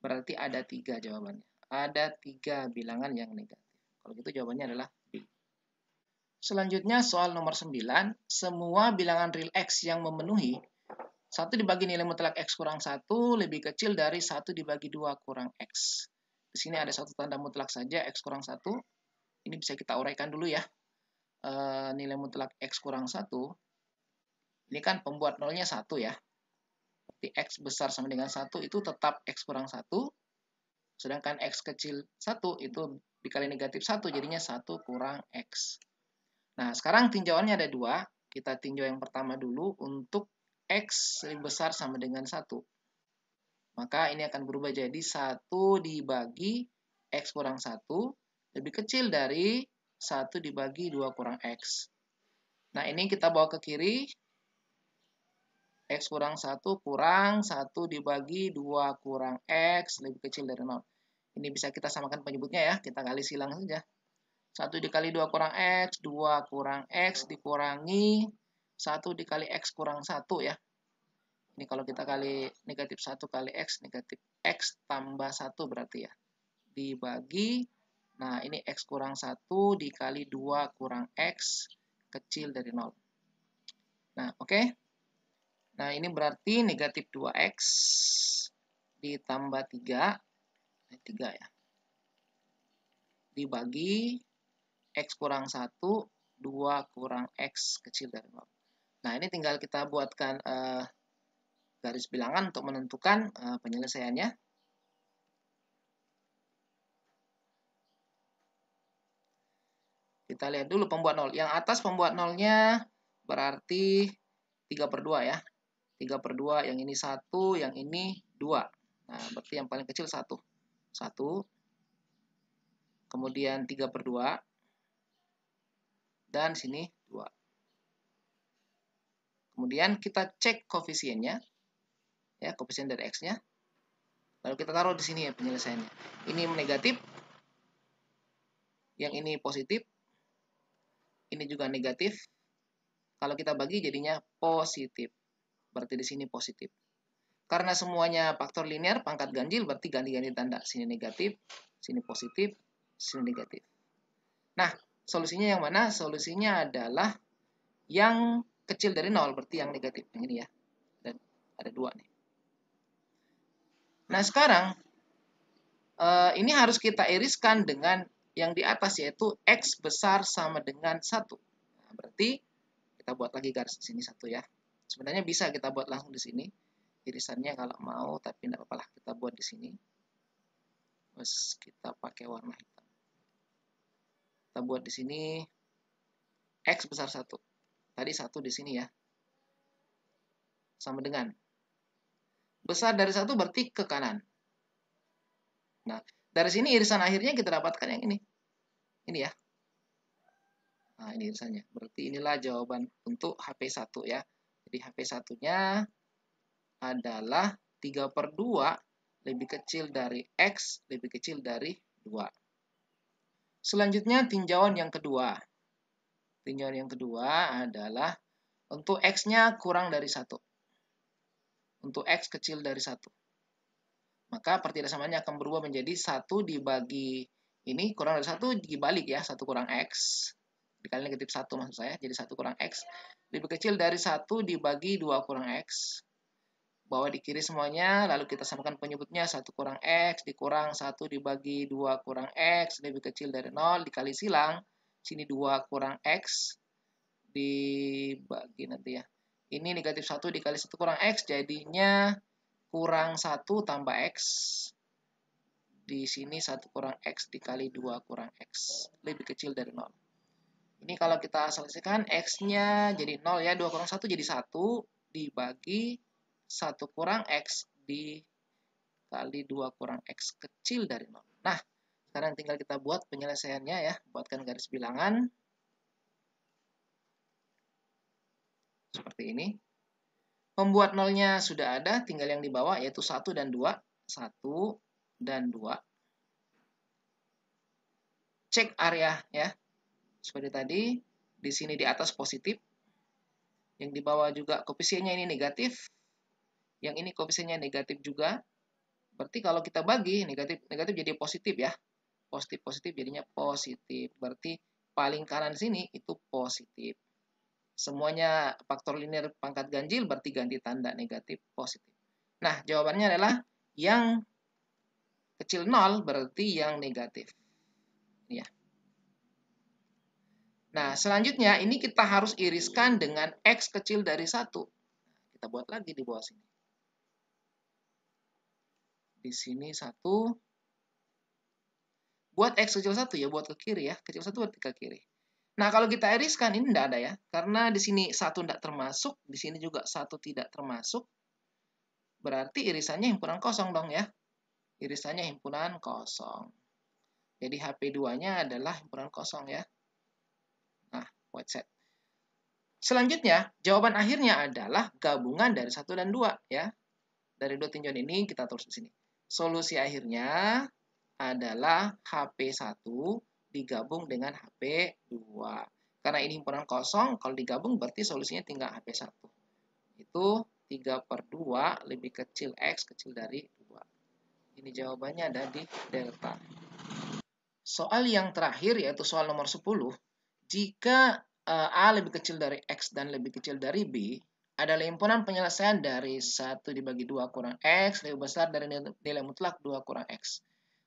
Berarti ada 3 jawabannya. Ada 3 bilangan yang negatif. Kalau gitu jawabannya adalah B. Selanjutnya soal nomor 9. Semua bilangan real X yang memenuhi 1 dibagi nilai mutlak X kurang 1 lebih kecil dari 1 dibagi 2 kurang X. Di sini ada satu tanda mutlak saja, X kurang 1. Ini bisa kita uraikan dulu ya. Nilai mutlak X kurang 1. Ini kan pembuat nolnya 1 ya. Berarti X besar sama dengan 1 itu tetap X kurang 1. Sedangkan X kecil 1 itu dikali negatif 1 jadinya 1 kurang X. Nah, sekarang tinjauannya ada 2. Kita tinjau yang pertama dulu untuk X lebih besar sama dengan 1. Maka ini akan berubah jadi 1 dibagi X kurang 1 lebih kecil dari 1 dibagi 2 kurang X. Nah, ini kita bawa ke kiri. X kurang 1 kurang 1 dibagi 2 kurang X lebih kecil dari 0. Ini bisa kita samakan penyebutnya ya. Kita kali silang saja. 1 dikali 2 kurang X, 2 kurang X dikurangi 1 dikali X kurang 1 ya. Ini kalau kita kali negatif 1 kali X, negatif X tambah 1 berarti ya. Dibagi, nah ini X kurang 1 dikali 2 kurang X kecil dari 0. Nah, oke. Nah, ini berarti negatif 2X ditambah 3, 3 ya. Dibagi X kurang 1, 2 kurang X kecil dari 0. Nah, ini tinggal kita buatkan garis bilangan untuk menentukan penyelesaiannya. Kita lihat dulu pembuat 0. Yang atas pembuat 0-nya berarti 3/2 ya. 3/2, yang ini 1, yang ini 2. Nah, berarti yang paling kecil 1. 1. Kemudian 3/2. Dan sini 2. Kemudian kita cek koefisiennya. Ya, koefisien dari X-nya. Lalu kita taruh di sini ya penyelesaiannya. Ini negatif. Yang ini positif. Ini juga negatif. Kalau kita bagi jadinya positif. Berarti di sini positif. Karena semuanya faktor linear, pangkat ganjil, berarti ganti-ganti tanda. Sini negatif, sini positif, sini negatif. Nah, solusinya yang mana? Solusinya adalah yang kecil dari 0, berarti yang negatif. Yang ini ya. Dan ada 2 nih. Nah, sekarang ini harus kita iriskan dengan yang di atas, yaitu X besar sama dengan 1. Nah, berarti kita buat lagi garis di sini 1 ya. Sebenarnya bisa kita buat langsung di sini. Irisannya kalau mau, tapi tidak apa-apa lah. Kita buat di sini. Terus kita pakai warna hitam. Kita buat di sini X besar 1. Tadi 1 di sini ya. Sama dengan. Besar dari 1 berarti ke kanan. Nah, dari sini irisan akhirnya kita dapatkan yang ini. Ini ya. Nah, ini irisannya. Berarti inilah jawaban untuk HP1 ya. Jadi HP1-nya adalah 3/2 lebih kecil dari X lebih kecil dari 2. Selanjutnya tinjauan yang kedua. Tinjauan yang kedua adalah untuk X-nya kurang dari 1. Untuk X kecil dari 1. Maka pertidaksamaannya akan berubah menjadi 1 dibagi ini kurang dari 1 dibalik ya, 1 kurang X. Dikali negatif 1 maksud saya, jadi 1 kurang X. Lebih kecil dari 1 dibagi 2 kurang X. bawa di kiri semuanya, lalu kita samakan penyebutnya 1 kurang X dikurang 1 dibagi 2 kurang X lebih kecil dari 0 dikali silang. Sini 2 kurang X dibagi nanti ya. Ini negatif 1 dikali 1 kurang X jadinya kurang 1 tambah X. Di sini 1 kurang X dikali 2 kurang X lebih kecil dari 0. Ini kalau kita selesaikan X-nya jadi 0 ya. 2 kurang 1 jadi 1 dibagi 1 kurang X dikali 2 kurang X kecil dari 0. Nah, sekarang tinggal kita buat penyelesaiannya ya. Buatkan garis bilangan. Seperti ini. Pembuat nolnya sudah ada, tinggal yang di bawah yaitu 1 dan 2. 1 dan 2. Cek area ya. Seperti tadi, di sini di atas positif. Yang di bawah juga koefisiennya ini negatif. Yang ini koefisiennya negatif juga. Berarti kalau kita bagi, negatif jadi positif ya. Positif jadinya positif. Berarti paling kanan sini itu positif. Semuanya faktor linear pangkat ganjil berarti ganti tanda negatif positif. Nah, jawabannya adalah yang kecil 0 berarti yang negatif. Ya. Nah, selanjutnya ini kita harus iriskan dengan X kecil dari 1. Kita buat lagi di bawah sini. Di sini 1. Buat X kecil 1 ya, buat ke kiri ya. Kecil 1 berarti ke kiri. Nah, kalau kita iriskan ini tidak ada ya. Karena di sini 1 tidak termasuk, di sini juga 1 tidak termasuk. Berarti irisannya himpunan kosong dong ya. Irisannya himpunan kosong. Jadi HP2-nya adalah himpunan kosong ya. Nah, white set. Selanjutnya, jawaban akhirnya adalah gabungan dari 1 dan 2 ya. Dari dua tinjauan ini kita tulis di sini. Solusi akhirnya adalah HP1 digabung dengan HP2. Karena ini himpunan kosong, kalau digabung berarti solusinya tinggal HP1. Itu 3/2 lebih kecil X kecil dari 2. Ini jawabannya ada di delta. Soal yang terakhir yaitu soal nomor 10. Jika A lebih kecil dari X dan lebih kecil dari B, adalah himpunan penyelesaian dari 1 dibagi 2 kurang X lebih besar dari nilai mutlak 2 kurang X.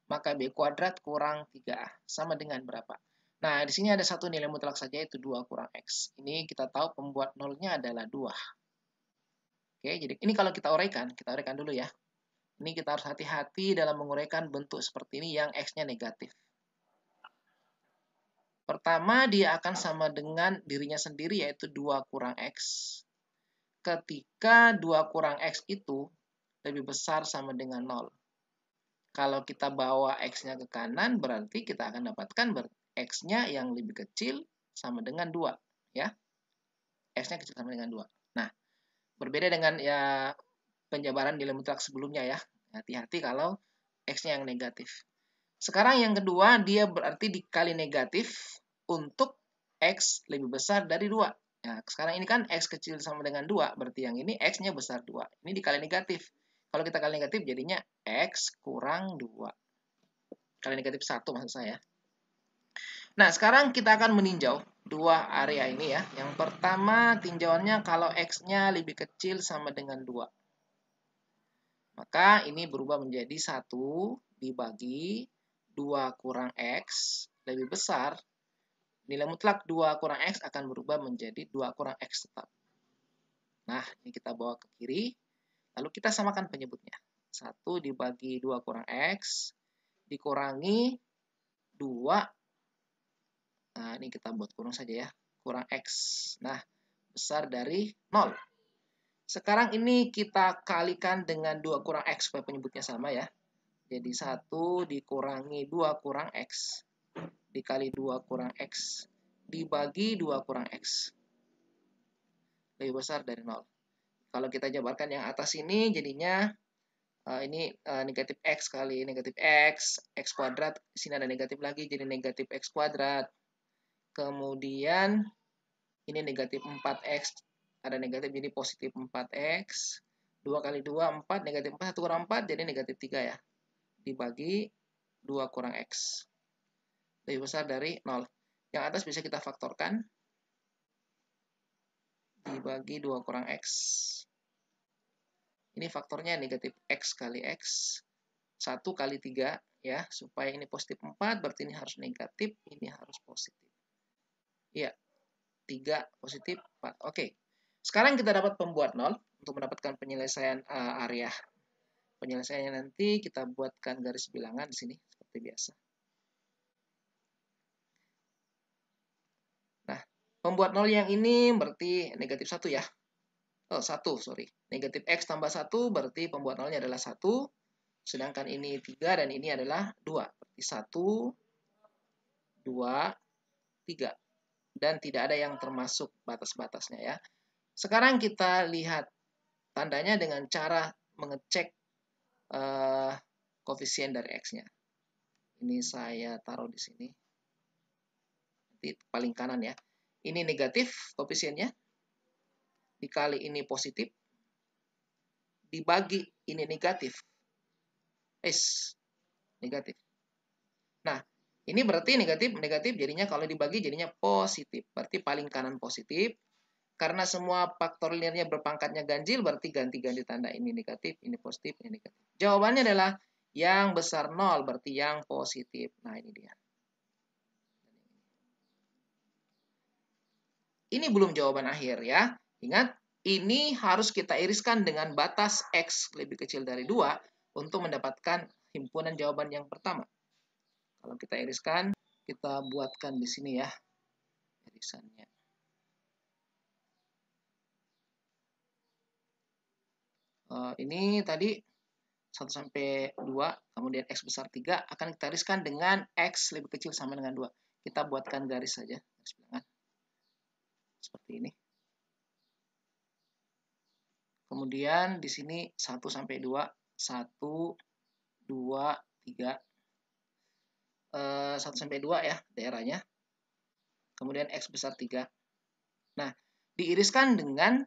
Maka B kuadrat kurang 3A. Sama dengan berapa? Nah, di sini ada satu nilai mutlak saja yaitu 2 kurang X. Ini kita tahu pembuat nolnya adalah 2. Oke, jadi ini kalau kita uraikan dulu ya. Ini kita harus hati-hati dalam menguraikan bentuk seperti ini yang X-nya negatif. Pertama, dia akan sama dengan dirinya sendiri, yaitu 2 kurang X. Ketika 2 kurang X itu lebih besar sama dengan 0. Kalau kita bawa X-nya ke kanan, berarti kita akan dapatkan X-nya yang lebih kecil sama dengan 2. Ya. X-nya kecil sama dengan 2. Nah, berbeda dengan ya penjabaran nilai mutlak sebelumnya ya. Hati-hati kalau X-nya yang negatif. Sekarang yang kedua, dia berarti dikali negatif untuk X lebih besar dari 2. Nah, sekarang ini kan X kecil sama dengan 2, berarti yang ini X-nya besar 2. Ini dikali negatif. Kalau kita kali negatif, jadinya X kurang 2. Kali negatif 1 maksud saya. Nah, sekarang kita akan meninjau dua area ini ya. Yang pertama, tinjauannya kalau X-nya lebih kecil sama dengan 2. Maka ini berubah menjadi 1 dibagi 2 kurang X lebih besar. Nilai mutlak 2 kurang X akan berubah menjadi 2 kurang X tetap. Nah, ini kita bawa ke kiri. Lalu kita samakan penyebutnya. 1 dibagi 2 kurang X dikurangi 2. Nah, ini kita buat kurang saja ya. Kurang X. Nah, besar dari 0. Sekarang ini kita kalikan dengan 2 kurang X supaya penyebutnya sama ya. Jadi 1 dikurangi 2 kurang X dikali 2 kurang X dibagi 2 kurang X. Lebih besar dari 0. Kalau kita jabarkan yang atas ini jadinya ini negatif X kali negatif X, X kuadrat. Di sini ada negatif lagi jadi negatif X kuadrat. Kemudian ini negatif 4X. Ada negatif jadi positif 4X. 2 kali 2, 4. Negatif 4, 1 kurang 4 jadi negatif 3 ya. Dibagi 2 kurang X. Lebih besar dari 0. Yang atas bisa kita faktorkan. Dibagi 2 kurang X. Ini faktornya negatif X kali X. 1 kali 3 ya. Supaya ini positif 4, berarti ini harus negatif, ini harus positif. Iya, 3 positif 4. Oke. Sekarang kita dapat pembuat 0 untuk mendapatkan penyelesaian area. Penyelesaiannya nanti kita buatkan garis bilangan di sini seperti biasa. Nah, pembuat 0 yang ini berarti negatif 1 ya. Oh, 1, sorry. Negatif X tambah 1 berarti pembuat 0-nya adalah 1. Sedangkan ini 3 dan ini adalah 2. Berarti 1, 2, 3. Dan tidak ada yang termasuk batas-batasnya ya. Sekarang kita lihat tandanya dengan cara mengecek koefisien dari X-nya. Ini saya taruh di sini. Nanti paling kanan ya. Ini negatif koefisiennya. Dikali ini positif. Dibagi ini negatif. Negatif. Nah, ini berarti negatif jadinya kalau dibagi jadinya positif. Berarti paling kanan positif. Karena semua faktor linearnya berpangkatnya ganjil, berarti ganti-ganti tanda. Ini negatif, ini positif, ini negatif. Jawabannya adalah yang besar 0, berarti yang positif. Nah, ini dia. Ini belum jawaban akhir ya. Ingat, ini harus kita iriskan dengan batas X lebih kecil dari 2 untuk mendapatkan himpunan jawaban yang pertama. Kalau kita iriskan, kita buatkan di sini ya irisannya. Ini tadi 1 sampai 2, kemudian X besar 3 akan kita iriskan dengan X lebih kecil sama dengan 2. Kita buatkan garis saja, garis bilangan. Seperti ini. Kemudian di sini 1 sampai 2, 1, 2, 3. 1 sampai 2 ya daerahnya. Kemudian X besar 3. Nah, diiriskan dengan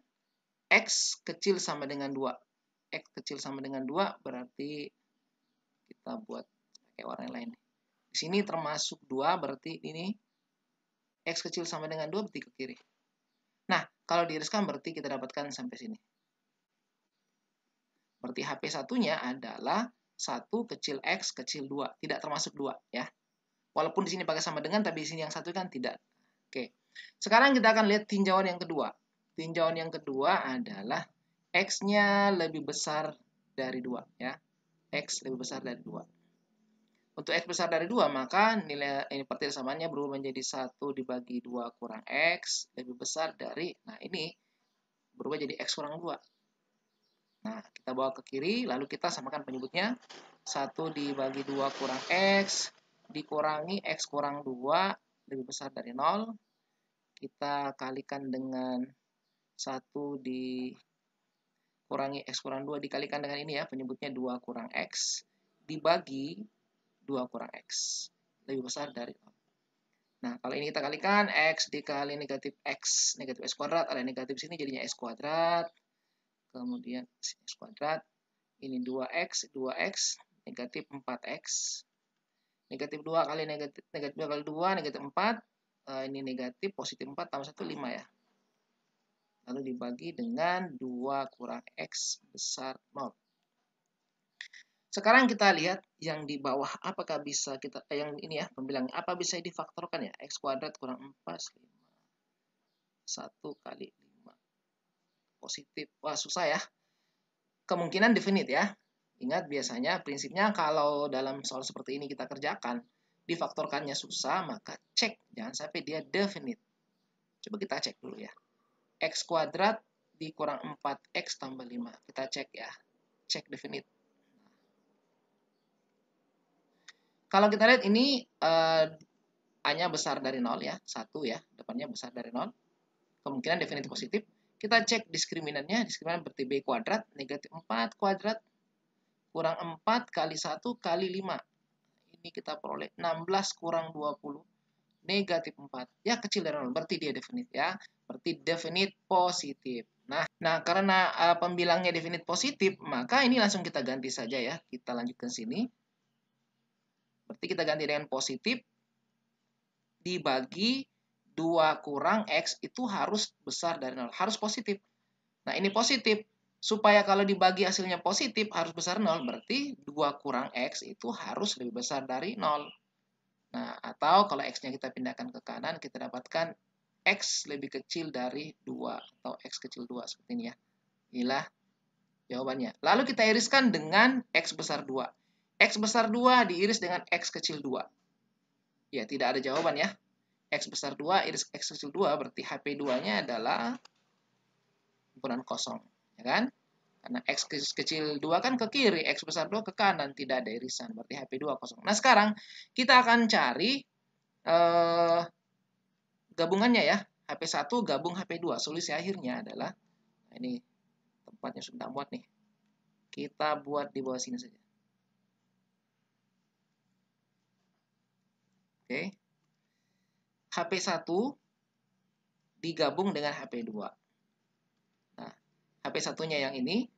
X kecil sama dengan 2. X kecil sama dengan 2 berarti kita buat pakai warna yang lain. Di sini termasuk 2 berarti ini X kecil sama dengan 2 berarti ke kiri. Nah, kalau diiriskan berarti kita dapatkan sampai sini. Berarti HP1-nya adalah 1 kecil X kecil 2. Tidak termasuk 2 ya. Walaupun di sini pakai sama dengan, tapi di sini yang 1 kan tidak. Oke. Sekarang kita akan lihat tinjauan yang kedua. Tinjauan yang kedua adalah X-nya lebih besar dari 2 ya. X lebih besar dari 2. Untuk X besar dari 2, maka nilai ini persamaannya berubah menjadi 1 dibagi 2 kurang X lebih besar dari, nah ini berubah jadi X kurang 2. Nah, kita bawa ke kiri, lalu kita samakan penyebutnya. 1 dibagi 2 kurang X dikurangi X kurang 2 lebih besar dari 0. Kita kalikan dengan 1 dikurangi X kurang 2 dikalikan dengan ini ya, penyebutnya 2 kurang X dibagi 2 kurang X lebih besar dari 0. Nah, kalau ini kita kalikan, X dikali negatif X kuadrat, ada negatif sini jadinya X kuadrat. Kemudian X kuadrat, ini 2X, negatif 4X. Negatif 2 kali negatif 2 kali 2, negatif 4. Ini negatif, positif 4 tambah 1, 5 ya. Lalu dibagi dengan 2 kurang X besar 0. Sekarang kita lihat yang di bawah, apakah bisa kita, yang ini ya, pembilangnya, apa bisa difaktorkan ya? X kuadrat kurang 4, 5. 1 kali 5. Positif. Wah, susah ya. Kemungkinan definite ya. Ingat biasanya prinsipnya kalau dalam soal seperti ini kita kerjakan, difaktorkannya susah, maka cek. Jangan sampai dia definite. Coba kita cek dulu ya. X kuadrat dikurang 4X tambah 5. Kita cek ya. Cek definite. Kalau kita lihat ini A-nya besar dari 0 ya. 1 ya. Depannya besar dari 0. Kemungkinan definite positif. Kita cek diskriminannya. Diskriminan berarti B kuadrat. Negatif 4 kuadrat. Kurang 4 kali 1 kali 5. Ini kita peroleh 16 kurang 20. Negatif 4. Ya kecil dari 0. Berarti dia definite ya. Berarti definite positif. Nah karena pembilangnya definite positif, maka ini langsung kita ganti saja ya. Kita lanjutkan sini. Berarti kita ganti dengan positif dibagi 2 kurang X itu harus besar dari 0. Harus positif. Nah ini positif. Supaya kalau dibagi hasilnya positif harus besar 0, berarti 2 kurang X itu harus lebih besar dari 0. Nah, atau kalau X-nya kita pindahkan ke kanan, kita dapatkan X lebih kecil dari 2, atau X kecil 2, seperti ini ya. Inilah jawabannya. Lalu kita iriskan dengan X besar 2. X besar 2 diiris dengan X kecil 2. Ya, tidak ada jawaban ya. X besar 2 iris X kecil 2, berarti HP2-nya adalah himpunan kosong. Ya kan? Karena X kecil 2 kan ke kiri, X besar 2 ke kanan, tidak ada irisan. Berarti HP2 kosong. Nah, sekarang kita akan cari gabungannya ya. HP1 gabung HP2. Solusi akhirnya adalah, nah ini tempatnya sudah muat nih. Kita buat di bawah sini saja. Oke. HP1 digabung dengan HP2. Nah, HP1-nya yang ini,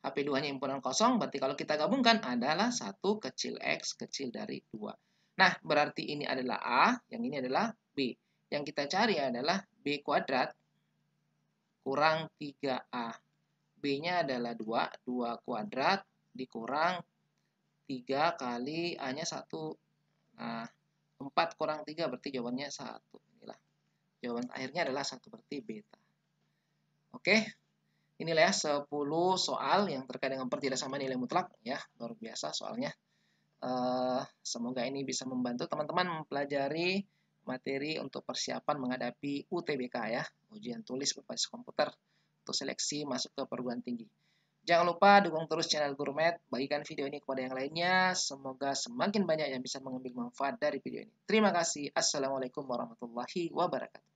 HP2-nya himpunan kosong, berarti kalau kita gabungkan adalah 1 kecil X kecil dari 2. Nah, berarti ini adalah A, yang ini adalah B. Yang kita cari adalah B kuadrat kurang 3A. B-nya adalah 2, 2 kuadrat dikurang 3 kali A-nya 1. Nah, 4 kurang 3 berarti jawabannya 1. Inilah. Jawaban akhirnya adalah 1, berarti beta. Oke. Inilah ya 10 soal yang terkait dengan pertidaksamaan nilai mutlak ya, luar biasa soalnya. Semoga ini bisa membantu teman-teman mempelajari materi untuk persiapan menghadapi UTBK ya, ujian tulis berbasis komputer untuk seleksi masuk ke perguruan tinggi. Jangan lupa dukung terus channel Gurmet, bagikan video ini kepada yang lainnya, semoga semakin banyak yang bisa mengambil manfaat dari video ini. Terima kasih. Assalamualaikum warahmatullahi wabarakatuh.